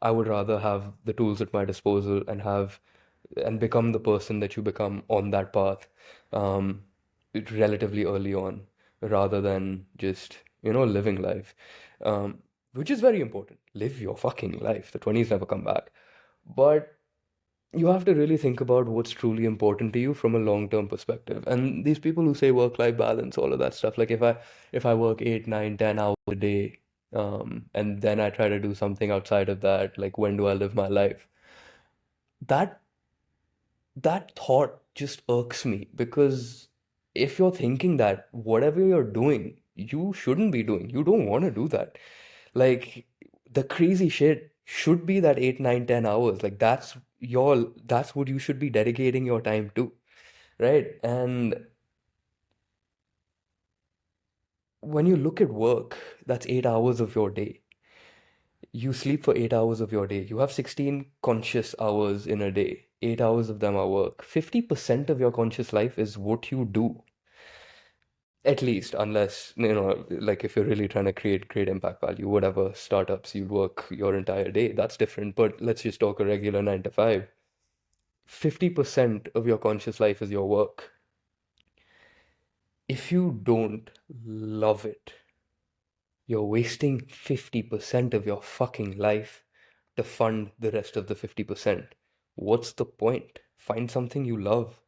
I would rather have the tools at my disposal and have and become the person that you become on that path, um, relatively early on, rather than just, living life, which is very important. Live your fucking life. The 20s never come back. But you have to really think about what's truly important to you from a long-term perspective. And these people who say work-life balance, all of that stuff, like if I work 8, 9, 10 hours a day, and then I try to do something outside of that, like when do I live my life? That that thought just irks me because if you're thinking that whatever you're doing, you shouldn't be doing. You don't want to do that. Like the crazy shit should be that 8, 9, 10 hours. Like that's what you should be dedicating your time to, right? And when you look at work, that's 8 hours of your day. You sleep for 8 hours of your day. You have 16 conscious hours in a day. 8 hours of them are work. 50% of your conscious life is what you do. At least, unless, like if you're really trying to create great impact value, whatever startups you work your entire day, that's different. But let's just talk a regular 9 to 5. 50% of your conscious life is your work. If you don't love it, you're wasting 50% of your fucking life to fund the rest of the 50%. What's the point? Find something you love.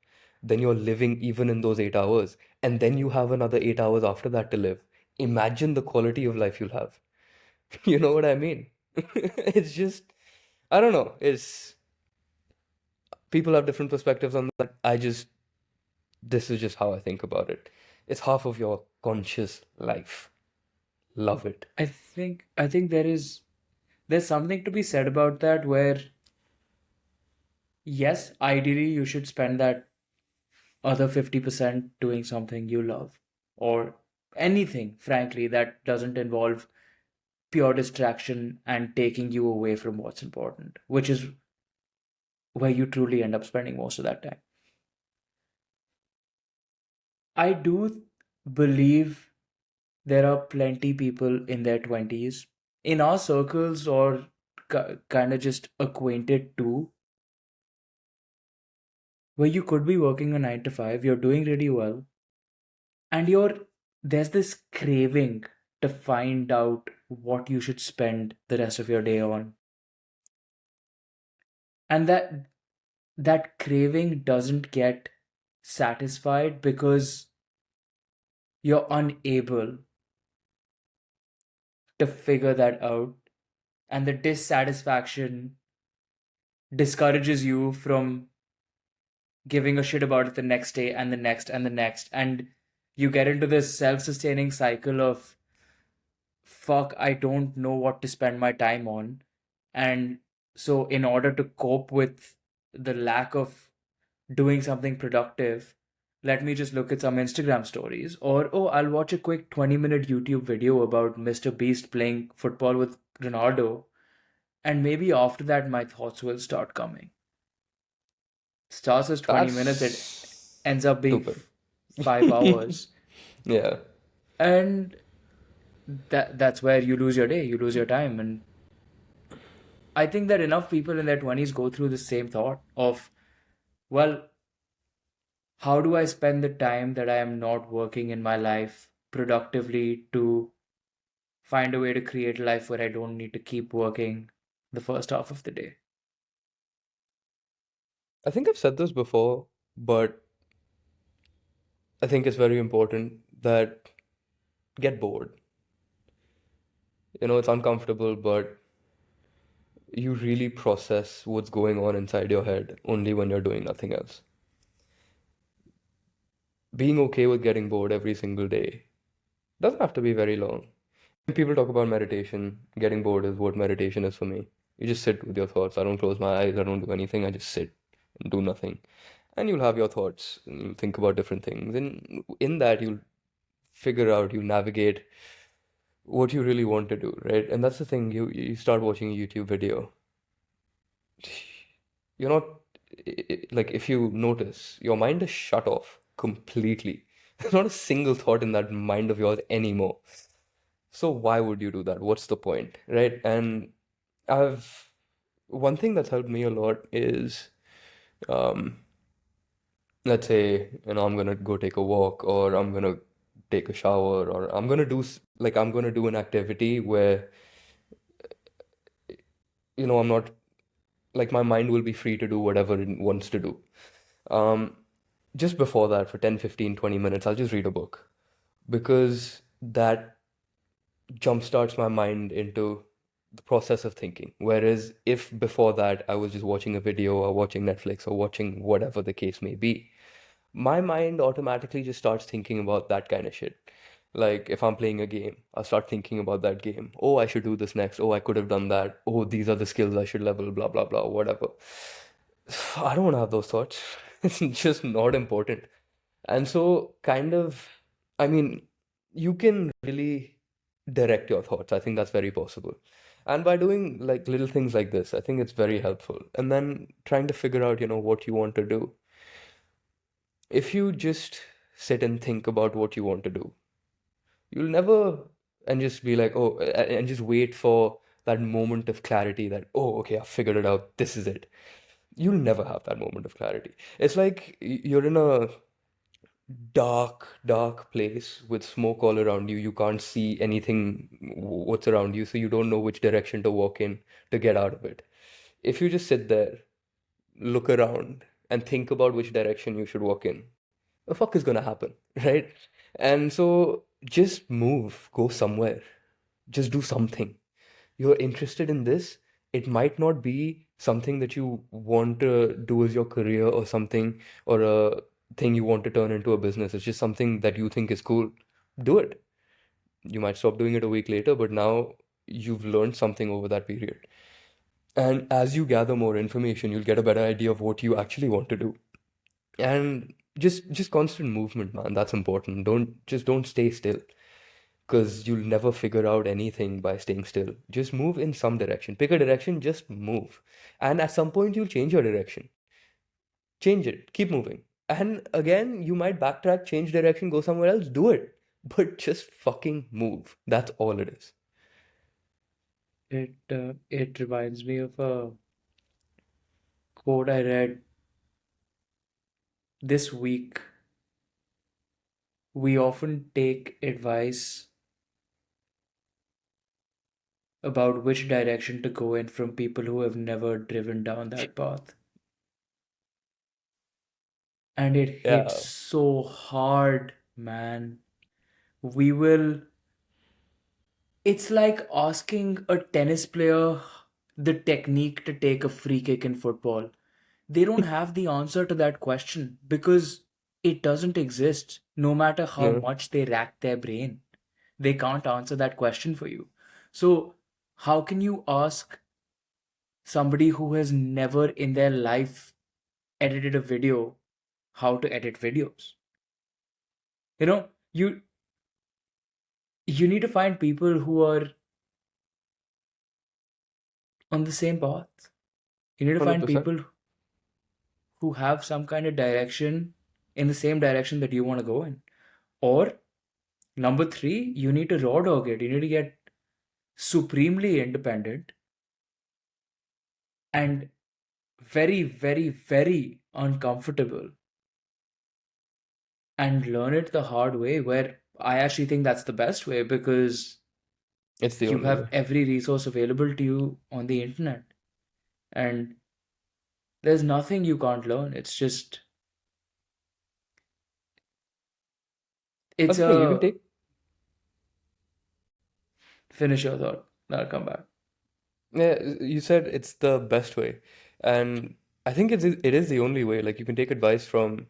Then you're living even in those 8 hours. And then you have another 8 hours after that to live. Imagine the quality of life you'll have. You know what I mean? It's just, I don't know. It's people have different perspectives on that. This is just how I think about it. It's half of your conscious life. Love it. I think there's something to be said about that where yes, ideally you should spend that other 50% doing something you love or anything, frankly, that doesn't involve pure distraction and taking you away from what's important, which is where you truly end up spending most of that time. I do believe there are plenty people in their 20s in our circles or kind of just acquainted too, where you could be working a 9 to 5, you're doing really well, and there's this craving to find out what you should spend the rest of your day on. And that craving doesn't get satisfied because you're unable to figure that out, and the dissatisfaction discourages you from giving a shit about it the next day and the next and the next, and you get into this self-sustaining cycle of fuck, I don't know what to spend my time on. And so in order to cope with the lack of doing something productive, let me just look at some Instagram stories, or oh, I'll watch a quick 20-minute YouTube video about Mr. Beast playing football with Ronaldo, and maybe after that my thoughts will start coming. Starts as 20 minutes, it That's ends up being stupid. 5 hours. Yeah. And that's where you lose your day, you lose your time. And I think that enough people in their 20s go through the same thought of, well, how do I spend the time that I am not working in my life productively to find a way to create a life where I don't need to keep working the first half of the day? I think I've said this before, but I think it's very important that get bored. It's uncomfortable, but you really process what's going on inside your head only when you're doing nothing else. Being okay with getting bored every single day doesn't have to be very long. When people talk about meditation, getting bored is what meditation is for me. You just sit with your thoughts. I don't close my eyes, I don't do anything, I just sit and do nothing. And you'll have your thoughts, and you'll think about different things. And in that, you'll figure out, you navigate what you really want to do, right? And that's the thing, you start watching a YouTube video. You're not like, if you notice, your mind is shut off completely. There's not a single thought in that mind of yours anymore. So why would you do that? What's the point, right? And I've one thing that's helped me a lot is, um, let's say, I'm gonna go take a walk, or I'm gonna take a shower, or I'm gonna I'm gonna do an activity where, I'm not, like, my mind will be free to do whatever it wants to do. Um, just before that, for 10, 15, 20 minutes, I'll just read a book, because that jumpstarts my mind into the process of thinking. Whereas if before that I was just watching a video or watching Netflix or watching whatever the case may be, my mind automatically just starts thinking about that kind of shit. Like, if I'm playing a game, I'll start thinking about that game. Oh, I should do this next. Oh, I could have done that. Oh, these are the skills I should level, blah, blah, blah, whatever. I don't want to have those thoughts. It's just not important. And so, kind of, I mean, you can really direct your thoughts. I think that's very possible. And by doing like little things like this, I think it's very helpful. And then trying to figure out, what you want to do. If you just sit and think about what you want to do, you'll never, and just be like, oh, and just wait for that moment of clarity that, oh, okay, I figured it out. This is it. You'll never have that moment of clarity. It's like you're in a dark, dark place with smoke all around you. You can't see anything what's around you, so you don't know which direction to walk in to get out of it. If you just sit there, look around, and think about which direction you should walk in, the fuck is gonna happen, right? And so just move, go somewhere, just do something. You're interested in this, it might not be something that you want to do as your career or something, or a thing you want to turn into a business. It's just something that you think is cool. Do it. You might stop doing it a week later, but now you've learned something over that period. And as you gather more information, you'll get a better idea of what you actually want to do. And just constant movement, man. That's important. Don't stay still, because you'll never figure out anything by staying still. Just move in some direction. Pick a direction, just move. And at some point, you'll change your direction. Change it, keep moving. And again, you might backtrack, change direction, go somewhere else, do it. But just fucking move. That's all it is. It reminds me of a quote I read this week. We often take advice about which direction to go in from people who have never driven down that path. And it hits Yeah, so hard, man. We will. It's like asking a tennis player the technique to take a free kick in football. They don't have the answer to that question because it doesn't exist, no matter how no, much they rack their brain. They can't answer that question for you. So, how can you ask somebody who has never in their life edited a video how to edit videos? You know, you need to find people who are on the same path. You need to find 100%. people who have some kind of direction in the same direction that you want to go in. Or number three, you need to raw dog it. You need to get supremely independent and very, very, very uncomfortable and learn it the hard way, where I actually think that's the best way because It's the you only have way. every resource available to you on the internet. And there's nothing you can't learn. It's just, it's That's the thing. You can a take. finish your thought. I'll come back. Yeah, you said it's the best way, and I think it is the only way. Like you can take advice from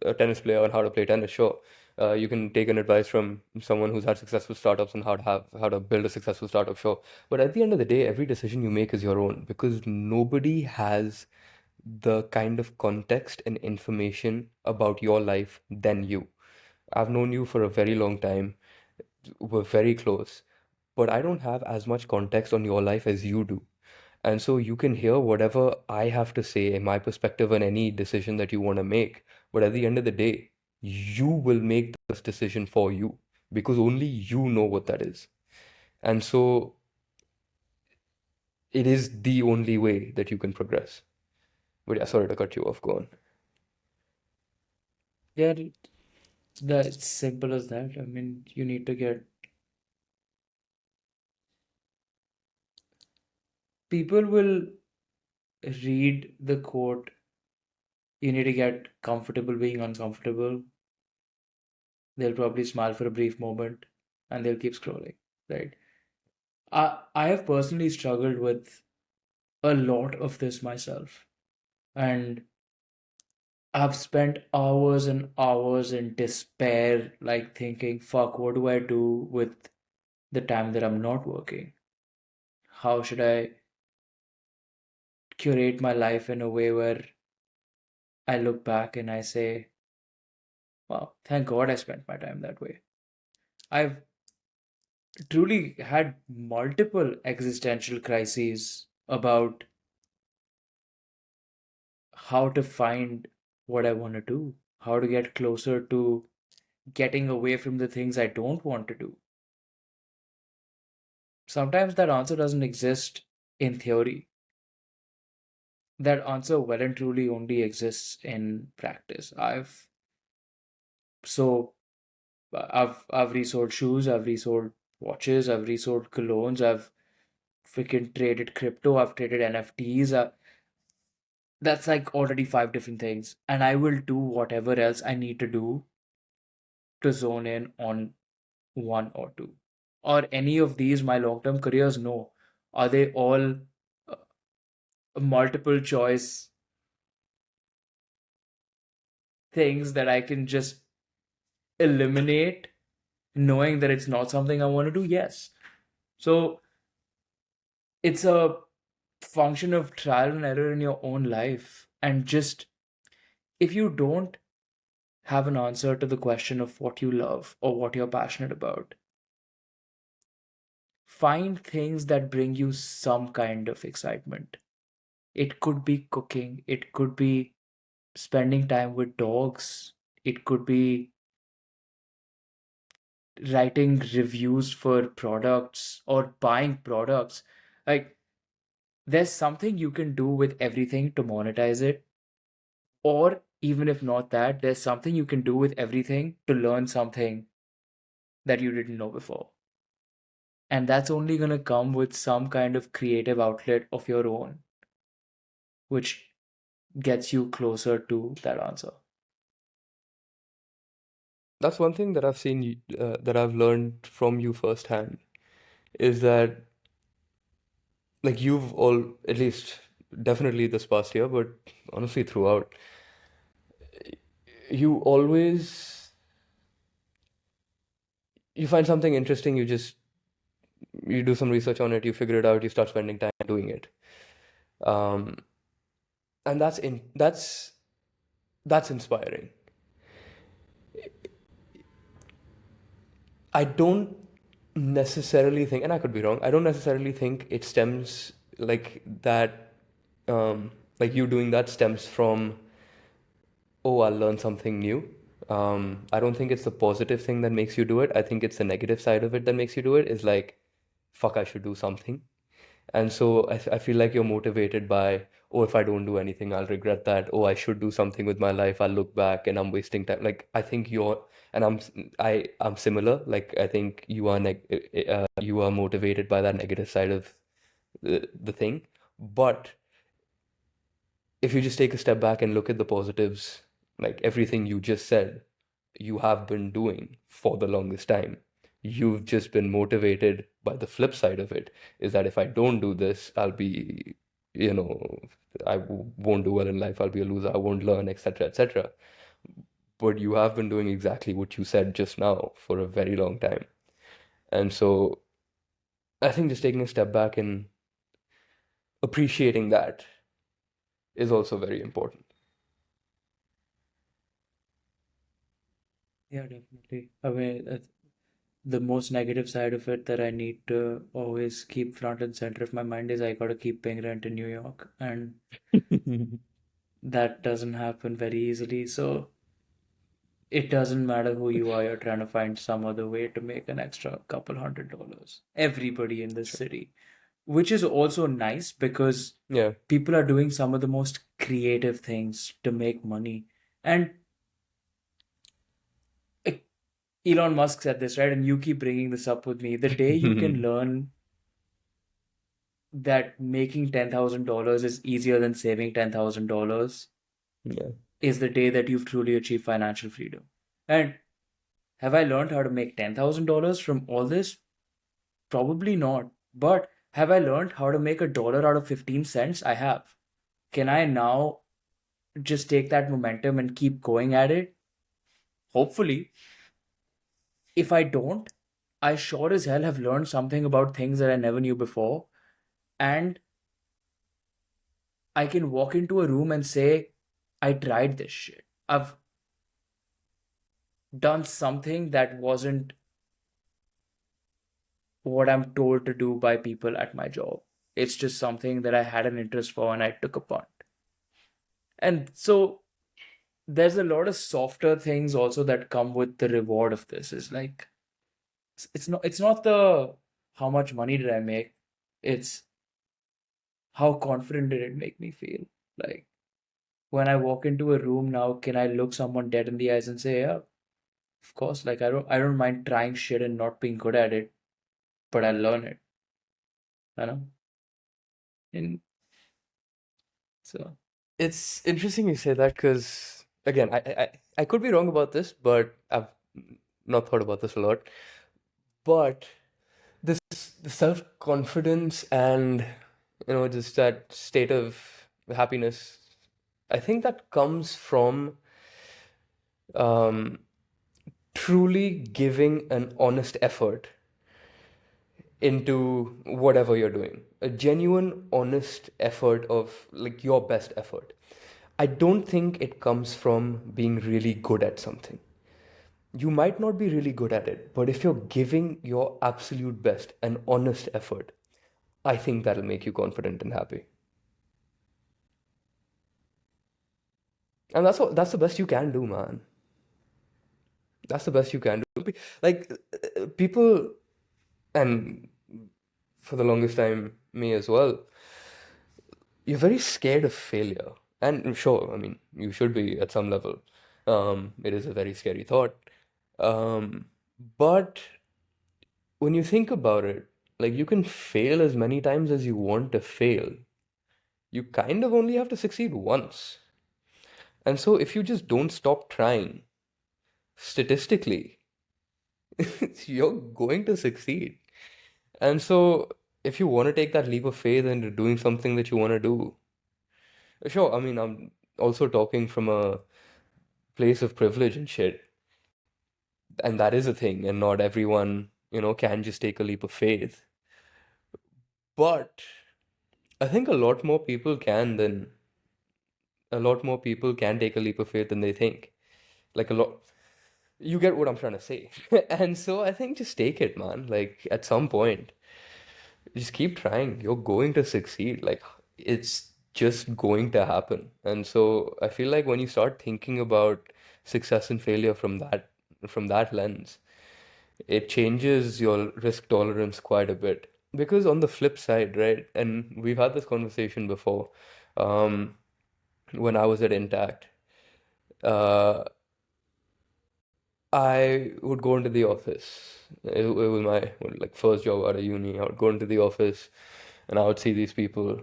a tennis player on how to play tennis, sure. You can take an advice from someone who's had successful startups on how to build a successful startup, sure. But at the end of the day, every decision you make is your own because nobody has the kind of context and information about your life than you. I've known you for a very long time. We're very close, but I don't have as much context on your life as you do. And so you can hear whatever I have to say in my perspective on any decision that you want to make. But at the end of the day, you will make this decision for you because only you know what that is. And so it is the only way that you can progress. But yeah, sorry to cut you off. Go on. Yeah, that's simple as that. I mean, you need to get people will read the quote, you need to get comfortable being uncomfortable. They'll probably smile for a brief moment and they'll keep scrolling, right? I have personally struggled with a lot of this myself. And I've spent hours and hours in despair, like thinking, fuck, what do I do with the time that I'm not working? How should I curate my life in a way where I look back and I say, wow, thank God I spent my time that way. I've truly had multiple existential crises about how to find what I want to do, how to get closer to getting away from the things I don't want to do. Sometimes that answer doesn't exist in theory. That answer well and truly only exists in practice. So I've resold shoes, I've resold watches, I've resold colognes, I've freaking traded crypto, I've traded NFTs. That's like already five different things. And I will do whatever else I need to do to zone in on one or two. Or any of these my long-term careers? No. Are they all uh, multiple choice things that I can just eliminate knowing that it's not something I want to do? Yes. So it's a function of trial and error in your own life. And just if you don't have an answer to the question of what you love or what you're passionate about, find things that bring you some kind of excitement. It could be cooking, it could be spending time with dogs, it could be writing reviews for products or buying products. Like, there's something you can do with everything to monetize it. Or even if not that, there's something you can do with everything to learn something that you didn't know before. And that's only going to come with some kind of creative outlet of your own, which gets you closer to that answer. That's one thing that I've seen that I've learned from you firsthand is that like you've all at least definitely this past year, but honestly throughout, you always you find something interesting, you do some research on it, you figure it out, you start spending time doing it. Um, and that's inspiring. I don't necessarily think, and I could be wrong, I don't necessarily think it stems like that. Like you doing that stems from, oh, I'll learn something new. I don't think it's the positive thing that makes you do it. I think it's the negative side of it that makes you do it. Is like, fuck, I should do something. And so I feel like you're motivated by, oh, if I don't do anything, I'll regret that. Oh, I should do something with my life. I'll look back and I'm wasting time. Like I think and I'm similar. Like I think you are motivated by that negative side of the thing. But if you just take a step back and look at the positives, like everything you just said, you have been doing for the longest time. You've just been motivated by the flip side of it, is that if I don't do this, I'll be, you know, won't do well in life, I'll be a loser, I won't learn, etc., etc. But you have been doing exactly what you said just now for a very long time. And so I think just taking a step back and appreciating that is also very important. Yeah, definitely. I mean, the most negative side of it that I need to always keep front and center of my mind is I gotta keep paying rent in New York, and that doesn't happen very easily. So it doesn't matter who you are, you're trying to find some other way to make an extra couple $100. Everybody in this Sure. city, which is also nice because Yeah. people are doing some of the most creative things to make money. And like, Elon Musk said this, right? And you keep bringing this up with me. The day you can learn that making $10,000 is easier than saving $10,000 Yeah. is the day that you've truly achieved financial freedom. And have I learned how to make $10,000 from all this? Probably not. But have I learned how to make $1 out of 15 cents? I have. Can I now just take that momentum and keep going at it? Hopefully. If I don't, I sure as hell have learned something about things that I never knew before. And I can walk into a room and say, I tried this shit. I've done something that wasn't what I'm told to do by people at my job. It's just something that I had an interest for and I took a punt. And so there's a lot of softer things also that come with the reward of this. Is like it's not the how much money did I make? It's how confident did it make me feel? Like when I walk into a room now, can I look someone dead in the eyes and say, yeah, of course, like I don't mind trying shit and not being good at it, but I learn it, you know? And so It's interesting you say that because again, I could be wrong about this, but I've not thought about this a lot. But this the self-confidence and just that state of happiness, I think that comes from um, truly giving an honest effort into whatever you're doing. A genuine, honest effort of like your best effort. I don't think it comes from being really good at something. You might not be really good at it, but if you're giving your absolute best, an honest effort, I think that'll make you confident and happy. And that's the best you can do, man. That's the best you can do. Like people, and for the longest time, me as well, you're very scared of failure. And sure, I mean, you should be at some level. It is a very scary thought. Um, but when you think about it, like you can fail as many times as you want to fail. You kind of only have to succeed once. And so if you just don't stop trying, statistically, you're going to succeed. And so if you want to take that leap of faith into doing something that you want to do, sure, I mean, I'm also talking from a place of privilege and shit. And that is a thing, and not everyone, can just take a leap of faith. But I think a lot more people can take a leap of faith than they think. Like a lot, you get what I'm trying to say. And so I think just take it, man. Like at some point, just keep trying. You're going to succeed. Like it's just going to happen. And so I feel like when you start thinking about success and failure from that lens, it changes your risk tolerance quite a bit. Because on the flip side, right, and we've had this conversation before, um, when I was at Intact, uh, I would go into the office. It was my like first job out of uni. I would go into the office and I would see these people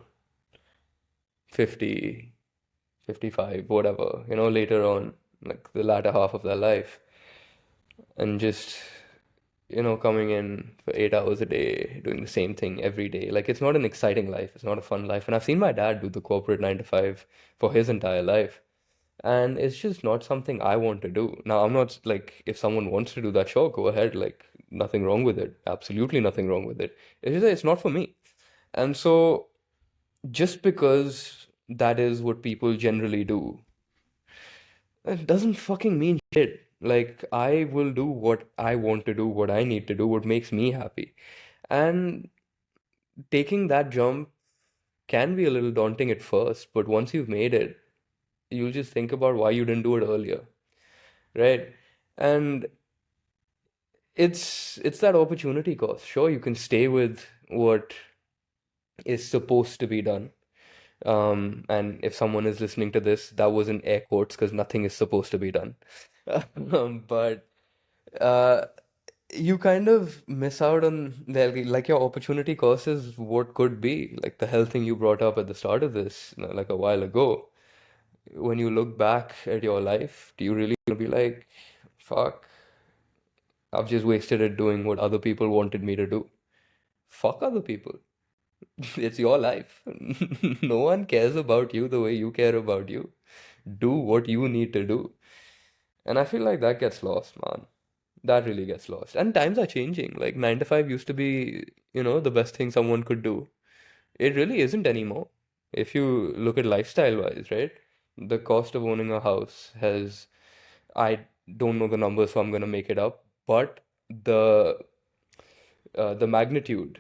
50, 55, whatever, later on, like the latter half of their life, and just, coming in for 8 hours a day, doing the same thing every day. Like, it's not an exciting life, it's not a fun life. And I've seen my dad do the corporate 9 to 5 for his entire life. And it's just not something I want to do. Now, I'm not like, if someone wants to do that, sure, go ahead. Like, nothing wrong with it. Absolutely nothing wrong with it. It's just that it's not for me. And so, just because that is what people generally do, it doesn't fucking mean shit. Like, I will do what I want to do, what I need to do, what makes me happy. And taking that jump can be a little daunting at first, but once you've made it, you'll just think about why you didn't do it earlier, right? And it's that opportunity cost. Sure, you can stay with what is supposed to be done. And if someone is listening to this, that was in air quotes because nothing is supposed to be done. But uh, you kind of miss out on like your opportunity cost is what could be like the health thing you brought up at the start of this, like a while ago. When you look back at your life, do you really gonna be like, fuck, I've just wasted it doing what other people wanted me to do? Fuck other people. It's your life. No one cares about you the way you care about you. Do what you need to do. And I feel like that gets lost, man. That really gets lost. And times are changing. Like 9 to 5 used to be, the best thing someone could do. It really isn't anymore. If you look at lifestyle wise, right? The cost of owning a house has, I don't know the number, so I'm gonna make it up, but the the magnitude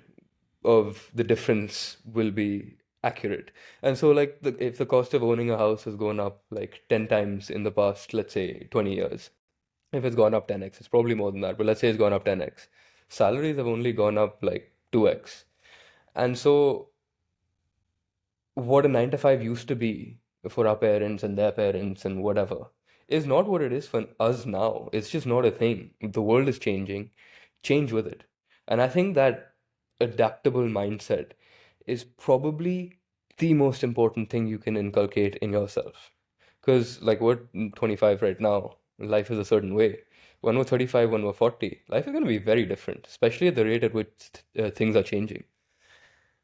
of the difference will be accurate. And so like if the cost of owning a house has gone up like 10 times in the past, let's say 20 years, if it's gone up 10x, it's probably more than that, but let's say it's gone up 10x. Salaries have only gone up like 2x. And so what a 9 to 5 used to be for our parents and their parents and whatever is not what it is for us now. It's just not a thing. The world is changing. Change with it. And I think that adaptable mindset is probably the most important thing you can inculcate in yourself. Because, like, we're 25 right now, life is a certain way. When we're 35, when we're 40, life is going to be very different, especially at the rate at which things are changing.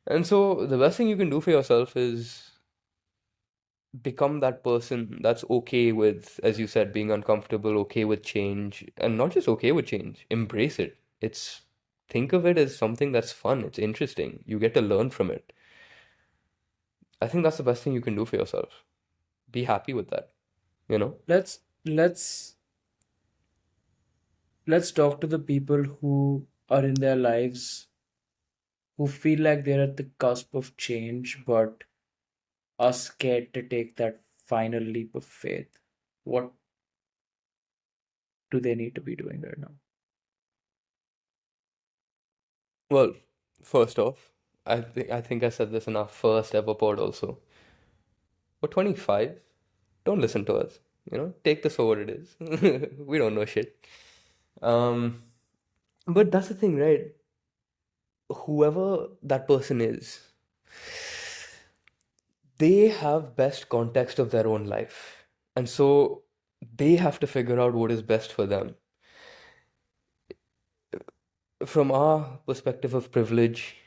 And so, the best thing you can do for yourself is become that person that's okay with, as you said, being uncomfortable, okay with change, and not just okay with change, embrace it. Think of it as something that's fun, it's interesting, you get to learn from it. I think that's the best thing you can do for yourself. Be happy with that, you know? Let's let's talk to the people who are in their lives who feel like they're at the cusp of change but are scared to take that final leap of faith. What do they need to be doing right now? Well, first off, I think I said this in our first ever pod also. We're 25. Don't listen to us. Take this for what it is. We don't know shit. Um, but that's the thing, right? Whoever that person is, they have best context of their own life. And so they have to figure out what is best for them. From our perspective of privilege,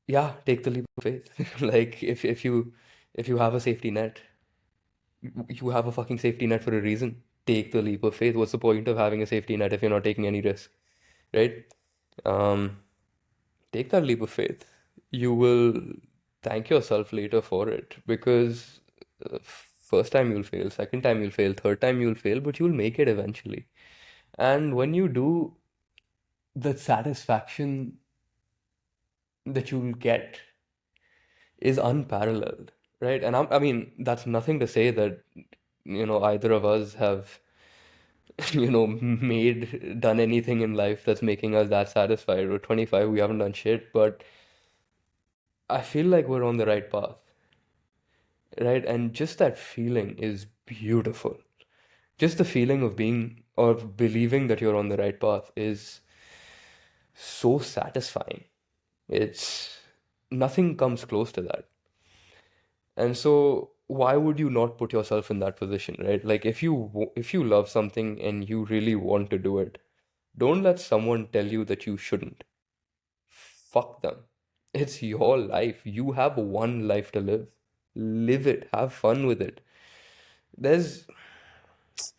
yeah, take the leap of faith. Like if you have a safety net, you have a fucking safety net for a reason. Take the leap of faith. What's the point of having a safety net if you're not taking any risk, right? Um, Take that leap of faith. You will thank yourself later for it because first time you'll fail, second time you'll fail, third time you'll fail, but you'll make it eventually. And when you do, the satisfaction that you'll get, is unparalleled, right? And I mean, that's nothing to say that, either of us have, done anything in life that's making us that satisfied. We're 25, we haven't done shit, but I feel like we're on the right path, right? And just that feeling is beautiful. Just the feeling of being or believing that you're on the right path is so satisfying. It's nothing comes close to that. And so why would you not put yourself in that position, right? Like if you love something and you really want to do it, don't let someone tell you that you shouldn't. Fuck them. It's your life. You have one life to live. Live it. Have fun with it. There's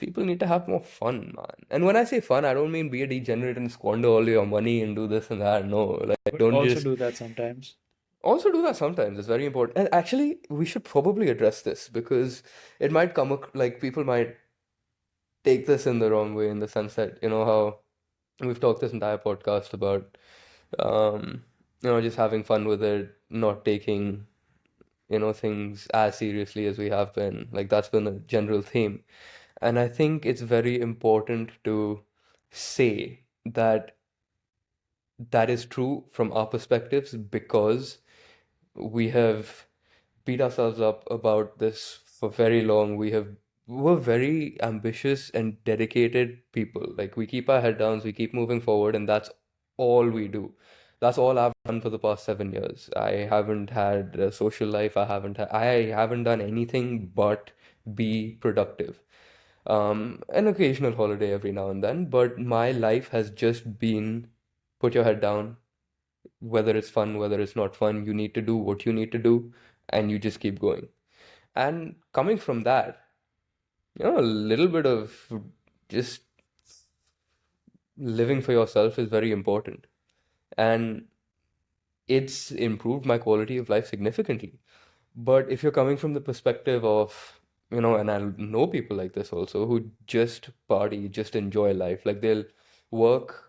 People need to have more fun, man. And when I say fun, I don't mean be a degenerate and squander all your money and do this and that. No, like But don't also just do that sometimes. also do that sometimes. It's very important. And actually, we should probably address this because it might like people might take this in the wrong way in the sense that, how we've talked this entire podcast about, just having fun with it, not taking, things as seriously as we have been. Like that's been a general theme. And I think it's very important to say that that is true from our perspectives because we have beat ourselves up about this for very long. We're very ambitious and dedicated people. Like we keep our head down, we keep moving forward, and that's all we do. That's all I've done for the past 7 years. I haven't had a social life. I haven't done anything but be productive. An occasional holiday every now and then, but my life has just been put your head down, whether it's fun, whether it's not fun, you need to do what you need to do, and you just keep going. And coming from that, a little bit of just living for yourself is very important. And it's improved my quality of life significantly. But if you're coming from the perspective of, and I know people like this also who just party, just enjoy life, like they'll work,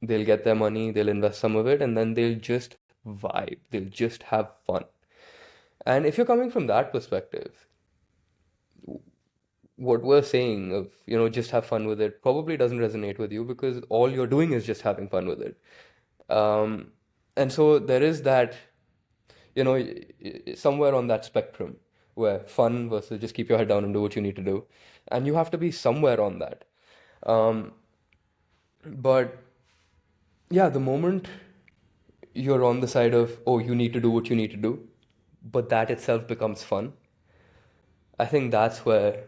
they'll get their money, they'll invest some of it, and then they'll just vibe, they'll just have fun. And if you're coming from that perspective, what we're saying of, just have fun with it probably doesn't resonate with you because all you're doing is just having fun with it. Um, and so there is that, somewhere on that spectrum where fun versus just keep your head down and do what you need to do. And you have to be somewhere on that. Um, but yeah, the moment you're on the side of, oh, you need to do what you need to do, but that itself becomes fun, I think that's where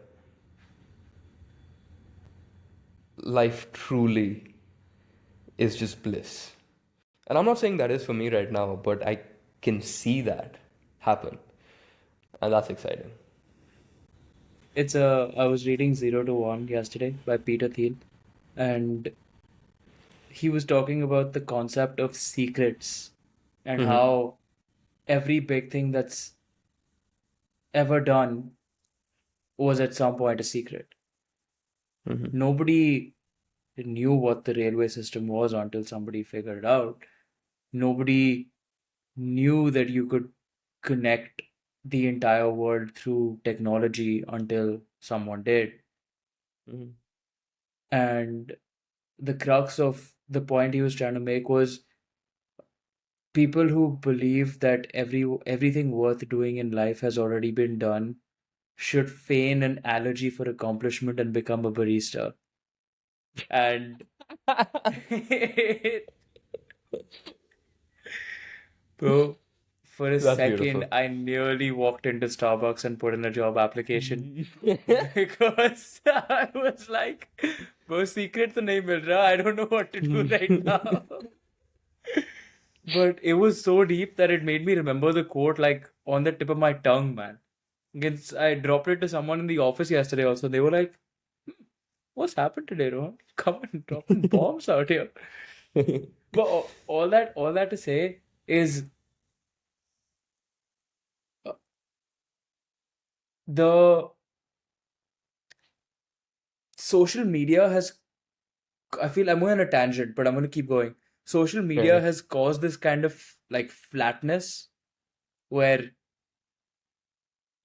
life truly is just bliss. And I'm not saying that is for me right now, but I can see that happen. And that's exciting. I was reading Zero to One yesterday by Peter Thiel, and he was talking about the concept of secrets and Mm-hmm. how every big thing that's ever done was at some point a secret. Mm-hmm. Nobody knew what the railway system was until somebody figured it out. Nobody knew that you could connect the entire world through technology until someone did. Mm-hmm. And the crux of the point he was trying to make was people who believe that everything worth doing in life has already been done should feign an allergy for accomplishment and become a barista. And bro, for a That's second, beautiful. I nearly walked into Starbucks and put in a job application because I was like, वो secret तो नहीं मिल रहा. I don't know what to do right now. But it was so deep that it made me remember the quote like on the tip of my tongue, man. I dropped it to someone in the office yesterday also. They were like, what's happened today, Rohan? Come on, dropping bombs out here. But all that to say is uh, the social media has, I feel I'm going on a tangent, but I'm going to keep going. Social media Right. has caused this kind of like flatness where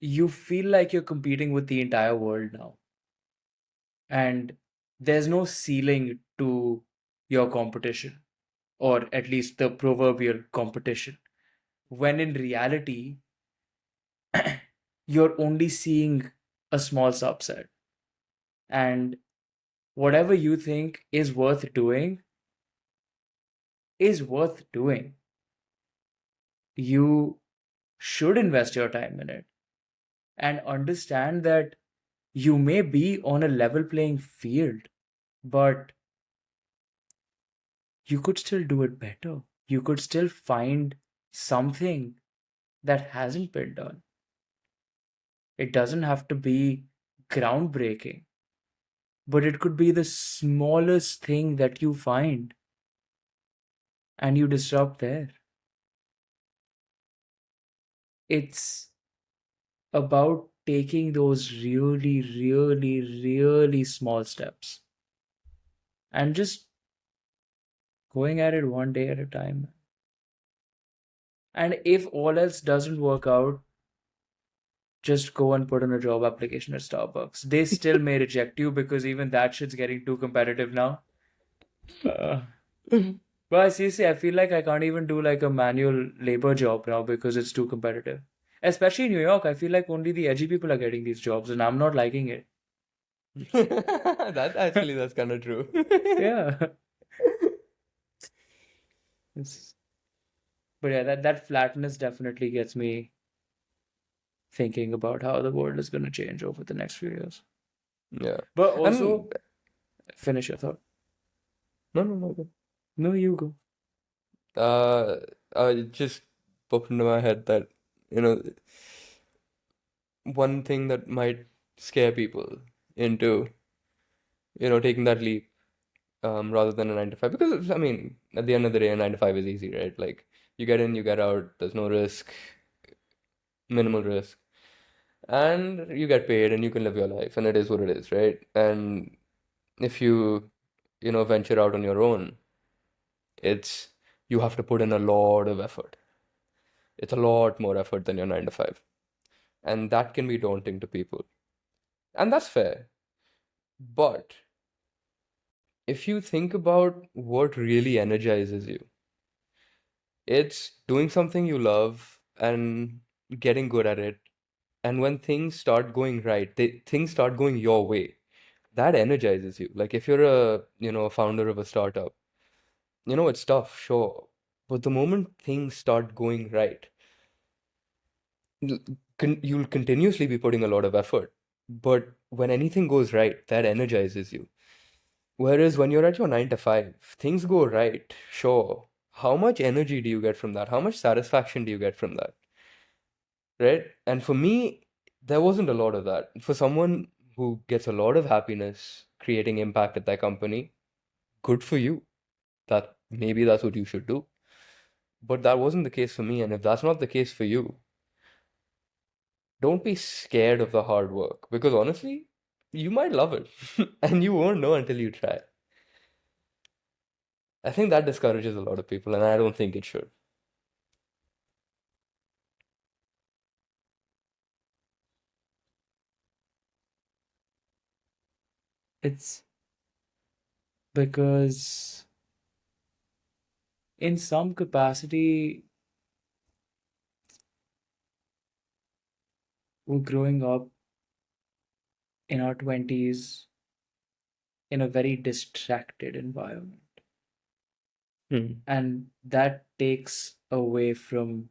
you feel like you're competing with the entire world now, and there's no ceiling to your competition, or at least the proverbial competition, when in reality, you're only seeing a small subset. And whatever you think is worth doing. You should invest your time in it and understand that you may be on a level playing field, but you could still do it better. You could still find something that hasn't been done. It doesn't have to be groundbreaking, but it could be the smallest thing that you find and you disrupt there. It's about taking those really, really, really small steps and just going at it one day at a time. And if all else doesn't work out, just go and put in a job application at Starbucks. They still may reject you because even that shit's getting too competitive now. Uh, but seriously, I feel like I can't even do like a manual labor job now because it's too competitive. Especially in New York, I feel like only the edgy people are getting these jobs, and I'm not liking it. That's kind of true. Yeah. It's, but yeah, that flatness definitely gets me thinking about how the world is going to change over the next few years. Yeah. But also, And finish your thought. no, no, no. Go. No, you go. It just popped into my head that, you know, one thing that might scare people into, taking that leap, rather than a 9 to 5. Because, I mean, at the end of the day, a 9 to 5 is easy, right? Like, you get in, you get out, there's no risk, minimal risk, and you get paid and you can live your life, and it is what it is, right? And if you, venture out on your own, it's you have to put in a lot of effort. It's a lot more effort than your 9 to 5. And that can be daunting to people. And that's fair. But if you think about what really energizes you, it's doing something you love and getting good at it. And when things start going right, things start going your way. That energizes you. Like if you're a founder of a startup, it's tough, sure. But the moment things start going right, you'll continuously be putting a lot of effort. But when anything goes right, that energizes you. Whereas when you're at your 9 to 5, things go right, sure. How much energy do you get from that? How much satisfaction do you get from that? Right? And for me, there wasn't a lot of that. For someone who gets a lot of happiness creating impact at their company, good for you. That maybe that's what you should do. But that wasn't the case for me. And if that's not the case for you, don't be scared of the hard work because honestly, you might love it and you won't know until you try. I think that discourages a lot of people, and I don't think it should. It's because in some capacity, we're growing up in our 20s in a very distracted environment. Hmm. And that takes away from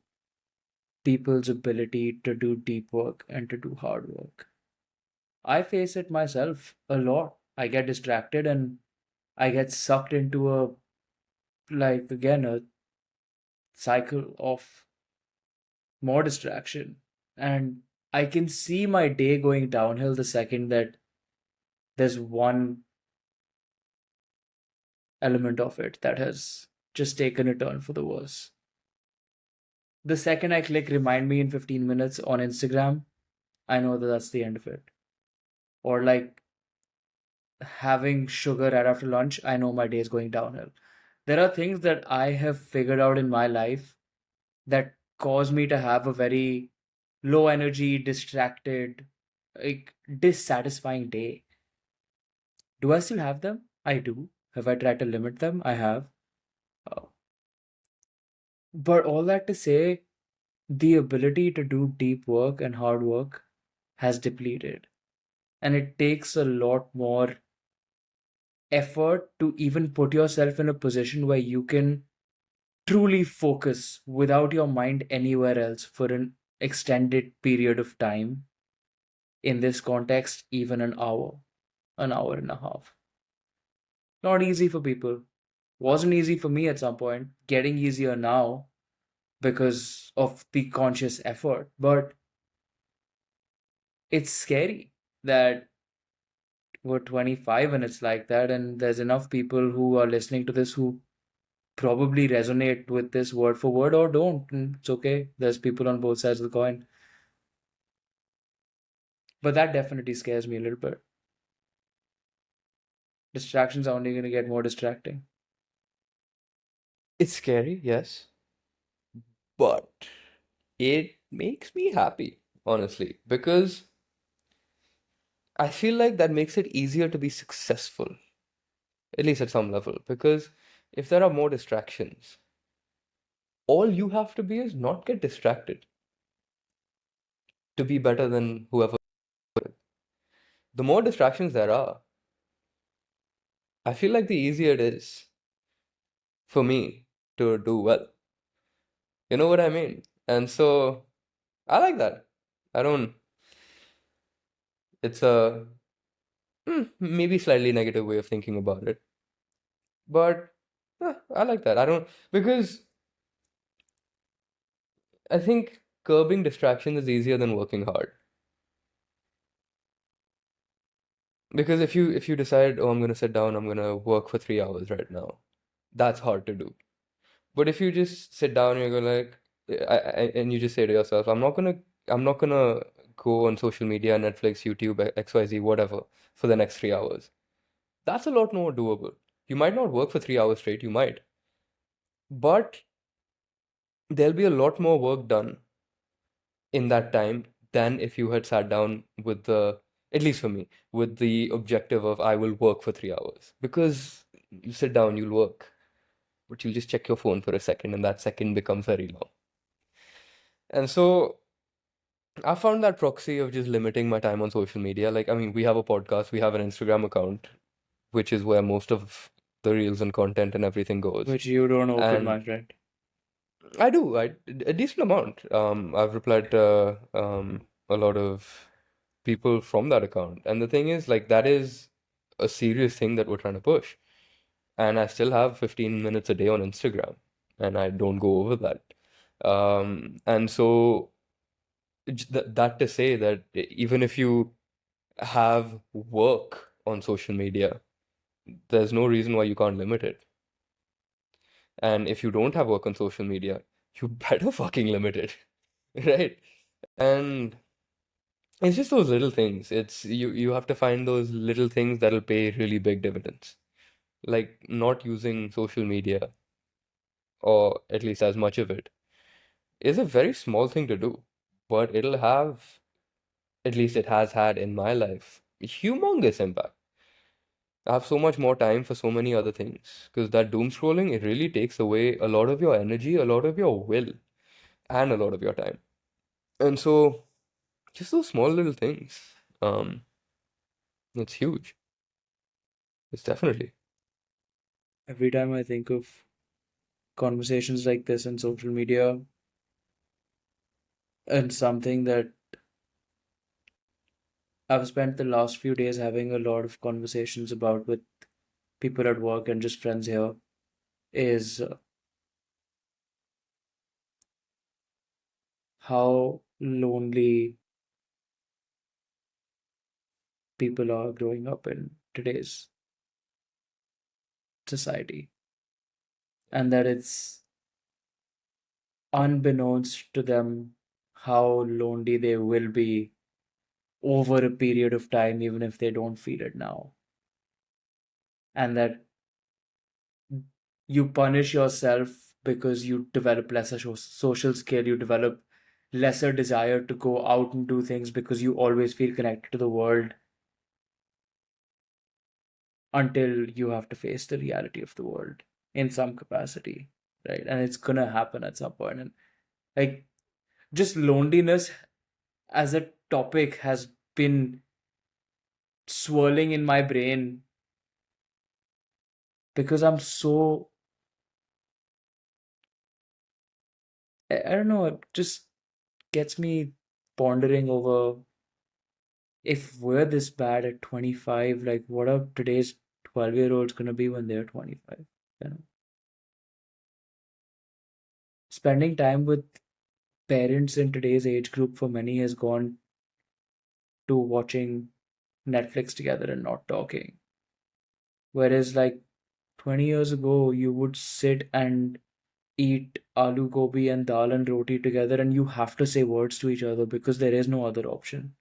people's ability to do deep work and to do hard work. I face it myself a lot. I get distracted and I get sucked into a cycle of more distraction. And I can see my day going downhill the second that there's one element of it that has just taken a turn for the worse. The second I click remind me in 15 minutes on Instagram, I know that that's the end of it. Or like having sugar right after lunch, I know my day is going downhill. There are things that I have figured out in my life that cause me to have a very low energy, distracted, like dissatisfying day. Do I still have them? I do. Have I tried to limit them? I have. Uh, but all that to say, the ability to do deep work and hard work has depleted. And it takes a lot more effort to even put yourself in a position where you can truly focus without your mind anywhere else for an extended period of time. In this context, even an hour and a half. Not easy for people. Wasn't easy for me at some point. Getting easier now because of the conscious effort. But it's scary that we're 25 and it's like that. And there's enough people who are listening to this who probably resonate with this word for word or don't. And it's okay. There's people on both sides of the coin. But that definitely scares me a little bit. Distractions are only going to get more distracting. It's scary, yes, but it makes me happy, honestly, because I feel like that makes it easier to be successful, at least at some level. Because if there are more distractions, all you have to be is not get distracted to be better than whoever. The more distractions there are, I feel like the easier it is for me to do well. You know what I mean? And so I like that. I don't, it's a maybe slightly negative way of thinking about it, but I like that. I don't, because I think curbing distraction is easier than working hard. Because if you decide, oh, I'm gonna sit down, I'm gonna work for 3 hours right now, that's hard to do. But if you just sit down and you go like, and you just say to yourself, I'm not gonna go on social media, Netflix, YouTube, XYZ, whatever, for the next 3 hours. That's a lot more doable. You might not work for 3 hours straight, you might, but there'll be a lot more work done in that time than if you had sat down with at least for me, with the objective of I will work for 3 hours. Because you sit down, you'll work, but you'll just check your phone for a second, and that second becomes very long. And so I found that proxy of just limiting my time on social media. Like, I mean, we have a podcast, we have an Instagram account, which is where most of the reels and content and everything goes. Which you don't open, And my friend. I do, a decent amount. I've replied to a lot of people from that account. And the thing is, like, that is a serious thing that we're trying to push. And I still have 15 minutes a day on Instagram, and I don't go over that. And so that to say that even if you have work on social media, there's no reason why you can't limit it. And if you don't have work on social media, you better fucking limit it, right? And it's just those little things. It's you have to find those little things that'll pay really big dividends. Like not using social media, or at least as much of it, is a very small thing to do, but it'll have, at least it has had in my life, a humongous impact. I have so much more time for so many other things because that doom scrolling, it really takes away a lot of your energy, a lot of your will, and a lot of your time. And so just those small little things, um, it's huge. It's definitely. Every time I think of conversations like this on social media and something that I've spent the last few days having a lot of conversations about with people at work and just friends here is how lonely people are growing up in today's society, and that it's unbeknownst to them how lonely they will be over a period of time, even if they don't feel it now. And that you punish yourself because you develop lesser social skill, you develop lesser desire to go out and do things because you always feel connected to the world until you have to face the reality of the world in some capacity, right? And it's gonna happen at some point. And like just loneliness as a topic has been swirling in my brain because I'm so I don't know, it just gets me pondering over if we're this bad at 25, like what are today's 12-year-olds gonna be when they're 25? You know, spending time with parents in today's age group for many has gone to watching Netflix together and not talking. Whereas like 20 years ago, you would sit and eat aloo gobi and dal and roti together, and you have to say words to each other because there is no other option.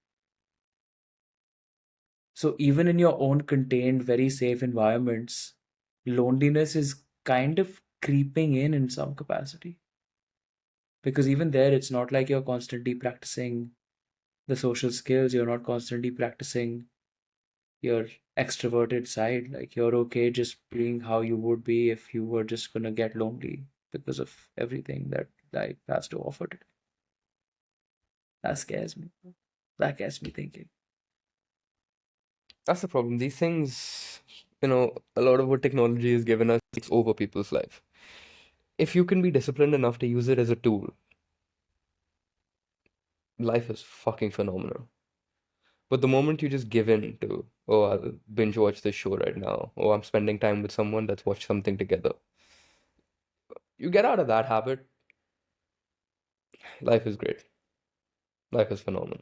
So even in your own contained, very safe environments, loneliness is kind of creeping in some capacity. Because even there, it's not like you're constantly practicing the social skills, you're not constantly practicing your extroverted side. Like you're okay just being how you would be if you were just gonna get lonely because of everything that life has to offer today. That scares me. That gets me thinking. That's the problem. These things, a lot of what technology has given us takes over people's life. If you can be disciplined enough to use it as a tool, life is fucking phenomenal. But the moment you just give in to, oh, I'll binge watch this show right now, or I'm spending time with someone, let's watch something together. You get out of that habit, life is great. Life is phenomenal.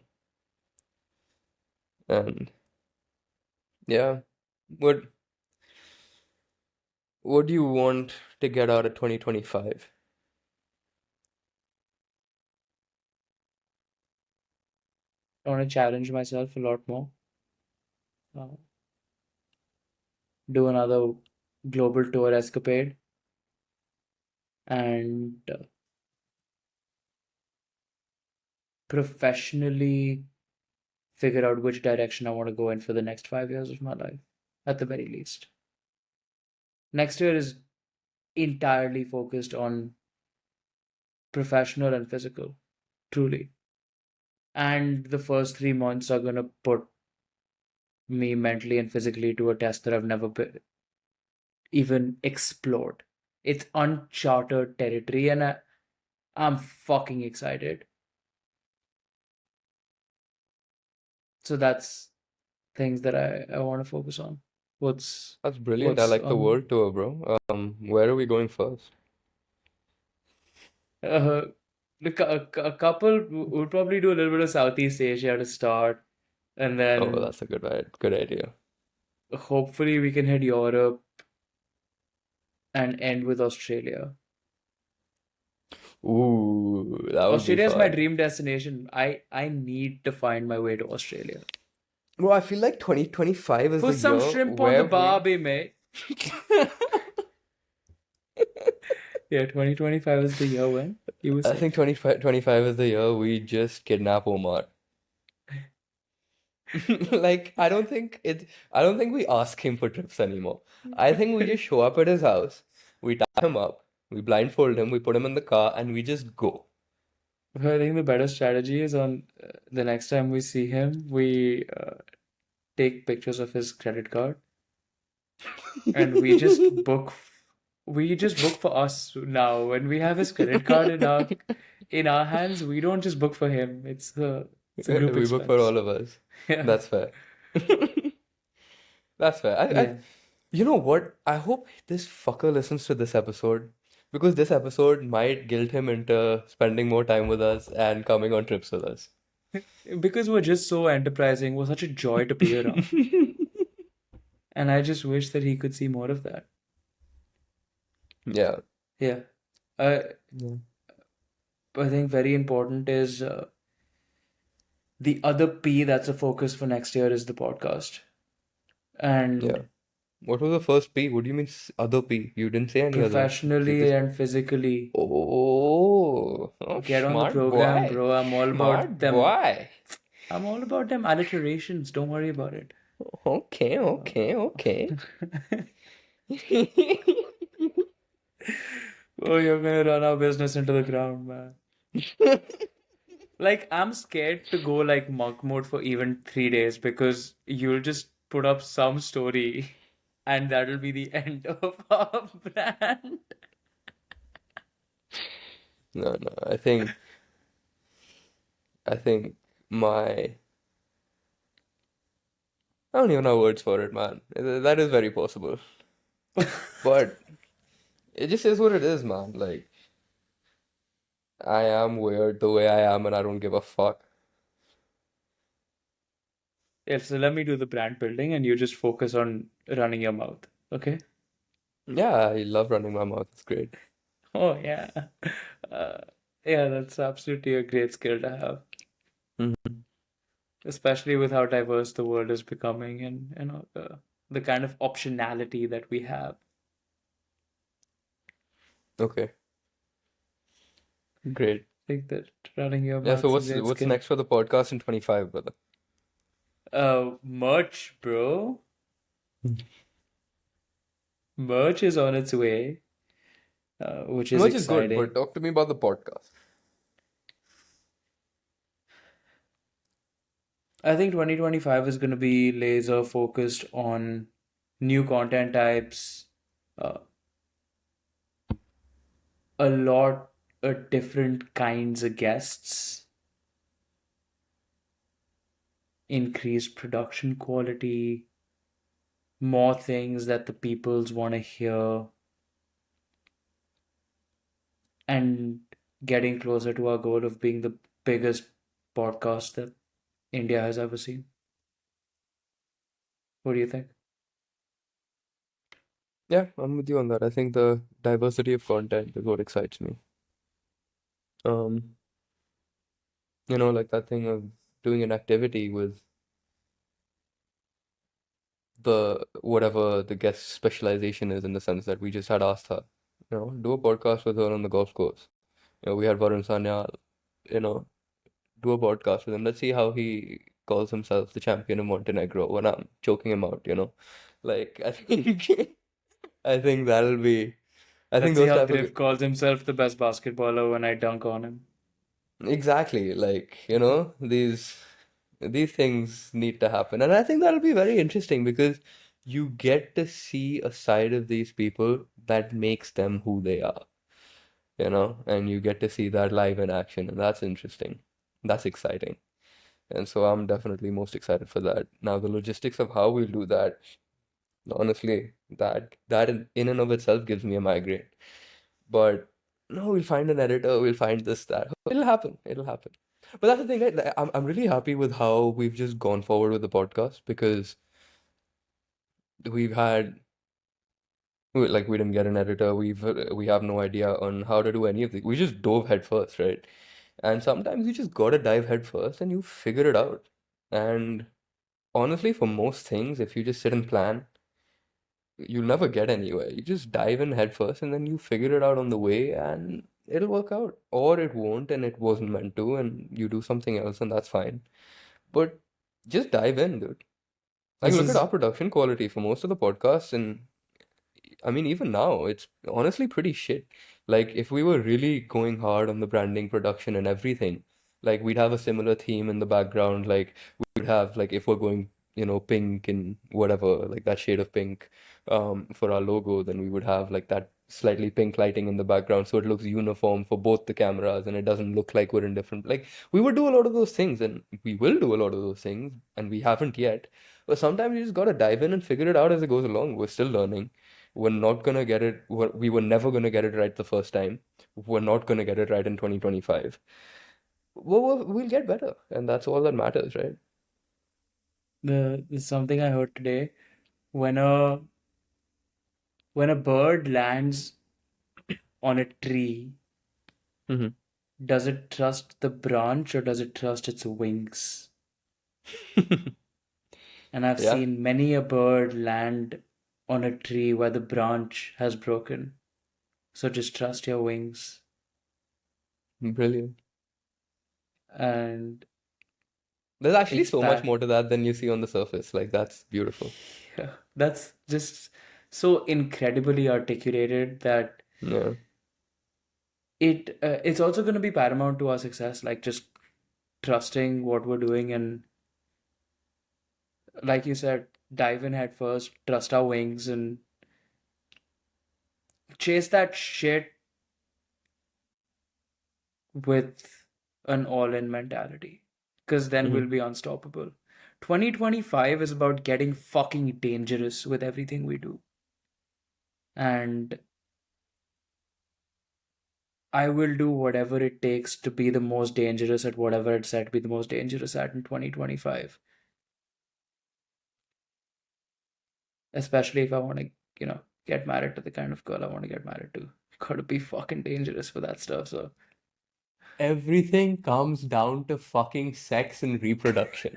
And yeah, what what do you want to get out of 2025? I want to challenge myself a lot more. Uh, do another global tour escapade and professionally figure out which direction I want to go in for the next 5 years of my life, at the very least. Next year is entirely focused on professional and physical, truly. And the first 3 months are going to put me mentally and physically to a test that I've never been, even explored. It's uncharted territory, and I'm fucking excited. So that's things that I want to focus on. That's brilliant. I What's like the on world tour, bro. Where are we going first? uh, a couple would probably do a little bit of Southeast Asia to start, and Oh, then that's a good idea. hopefully we can hit Europe and end with Australia. Ooh, that would be Australia is my fun. dream destination. I need to find my way to Australia. Bro, I feel like 2025 is Put the some year shrimp on the where we barbie, mate. Yeah, 2025 is the year when you were I saying. think 2025 is the year we just kidnap Omar. Like, I don't think we ask him for trips anymore. I think we just show up at his house, we tie him up, we blindfold him, we put him in the car, and we just go. I think the better strategy is on the next time we see him, we take pictures of his credit card and we just book for us now. When we have his credit card in our hands, we don't just book for him. It's a group We book for expense. all of us. Yeah. That's fair. That's fair. Yeah. You know what? I hope this fucker listens to this episode because this episode might guilt him into spending more time with us and coming on trips with us. Because we're just so enterprising, we're such a joy to be around. And I just wish that he could see more of that. Yeah. Yeah. Uh, Yeah. I think very important is the other P that's a focus for next year is the podcast. Yeah. And What was the first P? What do you mean other P? You didn't say any other. You Professionally just and physically. oh, Get on the smart program, boy, bro. smart boy. I'm all about them alliterations. Don't worry about it. Okay, okay, Uh, okay. oh, you're gonna run our business into the ground, man. Like, I'm scared to go like monk mode for even 3 days because you'll just put up some story and that'll be the end of our brand. No, no. I think my I don't even have words for it, man. That is very possible. But it just is what it is, man. Like I am weird the way I am, and I don't give a fuck. Yeah, so let me do the brand building and you just focus on running your mouth. Okay? Yeah, I love running my mouth. It's great. Oh, yeah. Uh, yeah, that's absolutely a great skill to have, Mhm. especially with how diverse the world is becoming and the kind of optionality that we have. Okay, great. I think that running your Yeah, so mouth's a what's great what's skill. next for the podcast in 25, brother? Merch, bro. Hmm. Merch is on its way, which is Which is good, but exciting. talk to me about the podcast. I think 2025 is going to be laser focused on new content types, uh, a lot of different kinds of guests, increased production quality, more things that the peoples want to hear, and getting closer to our goal of being the biggest podcast that India has ever seen. What do you think? Yeah, I'm with you on that. I think the diversity of content is what excites me. Um, like that thing of doing an activity with the whatever the guest specialization is in the sense that we just had asked her, do a podcast with her on the golf course. We had Varun Sanyal, you know, do a podcast with him. Let's see how he calls himself the champion of Montenegro when I'm choking him out. Like I think I think that'll be I think Let's see those how type of Griff calls himself the best basketballer when I dunk on him. exactly like these things need to happen, and I think that'll be very interesting because you get to see a side of these people that makes them who they are, and you get to see that live in action, and that's interesting. That's exciting. And so I'm definitely most excited for that. Now, the logistics of how we'll do that, honestly, that in and of itself gives me a migraine. But no, we'll find an editor, we'll find this, that. It'll happen. It'll happen. But that's the thing, right? Like, I'm really happy with how we've just gone forward with the podcast because we've had like we didn't get an editor. We have no idea on how to do any of this. We just dove head first, right? And sometimes you just gotta dive head first and you figure it out. And honestly, for most things, if you just sit and plan, you'll never get anywhere. You just dive in head first and then you figure it out on the way and it'll work out. Or it won't and it wasn't meant to and you do something else and that's fine. But just dive in, dude. Like This look at is our production quality for most of the podcasts, and I mean even now it's honestly pretty shit. Like if we were really going hard on the branding, production and everything, like we'd have a similar theme in the background, like we would have like if we're going, pink and whatever, like that shade of pink for our logo, then we would have like that slightly pink lighting in the background so it looks uniform for both the cameras and it doesn't look like we're in different like we would do a lot of those things and we will do a lot of those things and we haven't yet. But sometimes you just gotta dive in and figure it out as it goes along. We're still learning. We're not gonna get it. We were never gonna get it right the first time. We're not gonna get it right in 2025. We'll get better, and that's all that matters, right? something I heard today. When a when a bird lands on a tree, Hmm. does it trust the branch or does it trust its wings? And I've Yeah. seen many a bird land on a tree where the branch has broken. So just trust your wings. Brilliant. And There's actually it's so much back. more to that than you see on the surface. Like, that's beautiful. Yeah, that's just so incredibly articulated that Yeah. it's also going to be paramount to our success, like just trusting what we're doing and, like you said, dive in head first, trust our wings, and chase that shit with an all-in mentality, because then we'll Mhm. be unstoppable. 2025 is about getting fucking dangerous with everything we do, and I will do whatever it takes to be the most dangerous at whatever it's said to be the most dangerous at in 2025. Especially if I want to, get married to the kind of girl I want to get married to. Gotta be fucking dangerous for that stuff. So, Everything comes down to fucking sex and reproduction.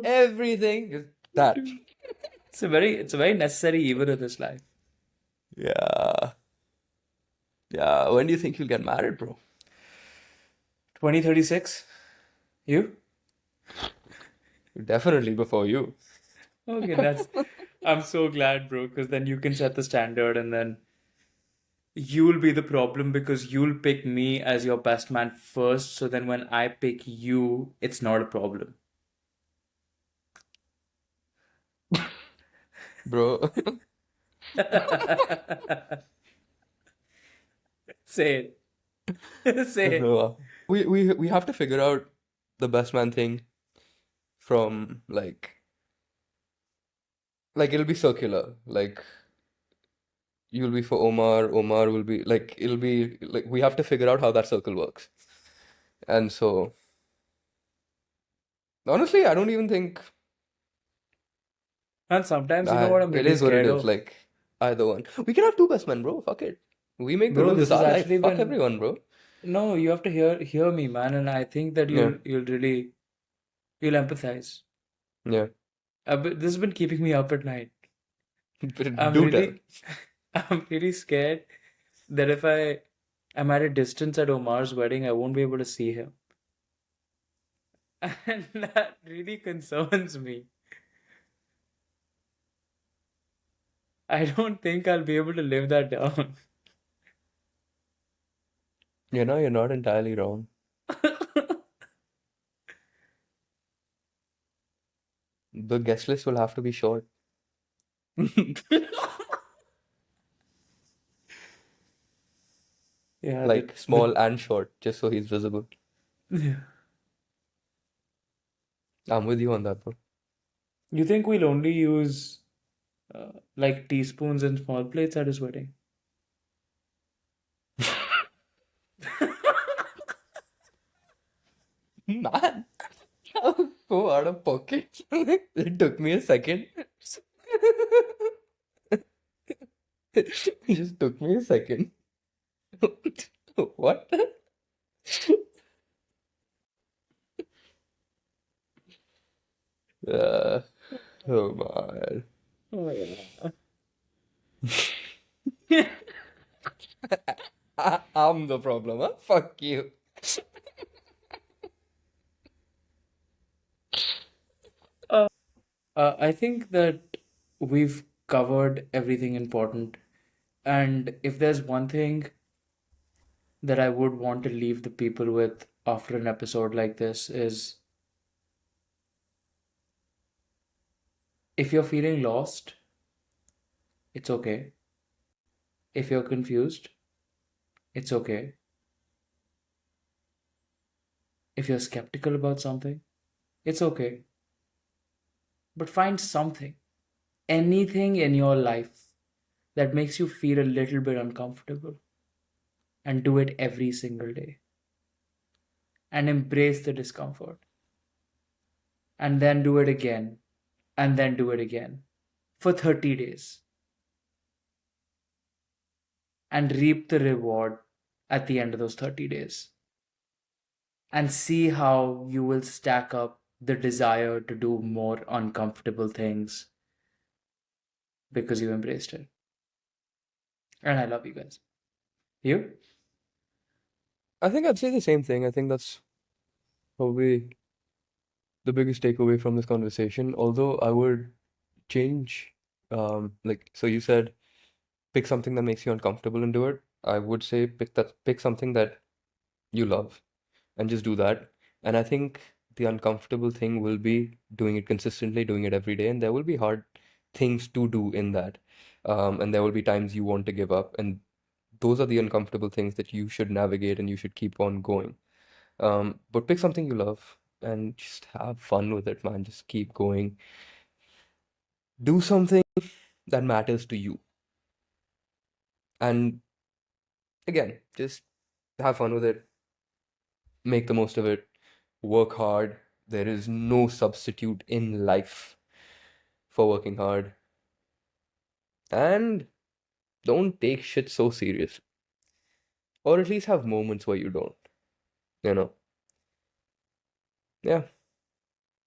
Everything is that. it's a very necessary evil in this life. Yeah. Yeah. When do you think you'll get married, bro? 2036. You? Definitely before you. Okay, that's. I'm so glad, bro, because then you can set the standard and then you'll be the problem because you'll pick me as your best man first. So then when I pick you, it's not a problem. Bro. Say it. Say it. No. We have to figure out the best man thing from like it'll be circular. Like you'll be for Omar, Omar will be like it'll be like we have to figure out how that circle works. And so honestly, I don't even think And sometimes, you know what I'm it really is what it scared is. of? Like either one. We can have two best men, bro. Fuck it. We make the Bro, rules. this It's has our life. actually Fuck been. everyone, bro. No, you have to hear me, man, and I think that Yeah. you'll really you'll empathize. Yeah. This has been keeping me up at night. But I'm do tell. really I'm really scared that if I'm at a distance at Omar's wedding, I won't be able to see him. And that really concerns me. I don't think I'll be able to live that down. You know, you're not entirely wrong. The guest list will have to be short. Yeah, Like small and short, just so he's visible. yeah. I'm with you on that, bro. You think we'll only use like teaspoons and small plates at his wedding? Man, so out of pocket. It took me a second. It just took me a second. What? Uh, oh man. Oh yeah. I'm the problem, huh? Fuck you. I think that we've covered everything important. And if there's one thing that I would want to leave the people with after an episode like this is if you're feeling lost, it's okay. If you're confused, it's okay. If you're skeptical about something, it's okay. But find something, anything in your life that makes you feel a little bit uncomfortable and do it every single day and embrace the discomfort and then do it again and then do it again for 30 days and reap the reward at the end of those 30 days and see how you will stack up the desire to do more uncomfortable things because you embraced it. And I love you guys. You? I think I'd say the same thing. I think that's probably the biggest takeaway from this conversation. Although I would change, like, so you said pick something that makes you uncomfortable and do it. I would say pick something that you love and just do that. And I think the uncomfortable thing will be doing it consistently, doing it every day, and there will be hard things to do in that. And there will be times you want to give up, and those are the uncomfortable things that you should navigate and you should keep on going. But pick something you love and just have fun with it, man. Just keep going. Do something that matters to you. And again, just have fun with it, make the most of it, work hard. There is no substitute in life for working hard. And don't take shit so serious. Or at least have moments where you don't, you know? Yeah.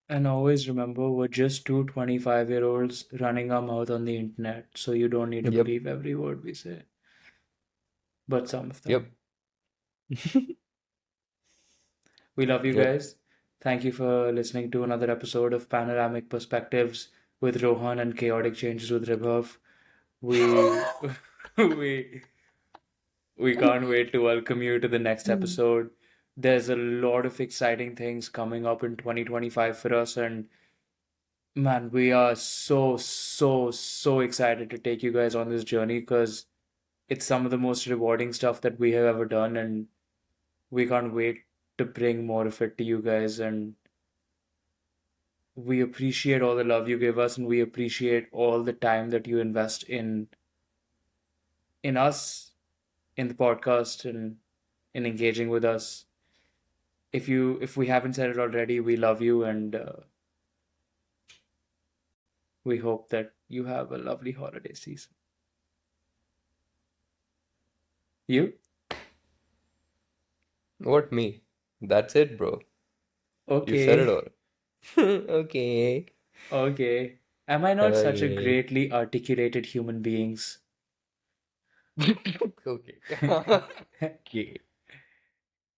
And always remember, we're just two 25-year-olds running our mouth on the internet, so you don't need to Yep. believe every word we say, but some of them. Yep. We love you Yep. guys. Thank you for listening to another episode of Panoramic Perspectives with Rohan and Chaotic Changes with Ribhav. We we we can't wait to welcome you to the next episode. There's a lot of exciting things coming up in 2025 for us, and man, we are so excited to take you guys on this journey because it's some of the most rewarding stuff that we have ever done, and we can't wait to bring more of it to you guys. And we appreciate all the love you give us, and we appreciate all the time that you invest in us, in the podcast, and in engaging with us. If we haven't said it already, we love you, and we hope that you have a lovely holiday season. You? What me? That's it, bro. You said it Okay. all. Okay. Okay. Am I not such a Okay. greatly articulated human beings? Okay. Okay.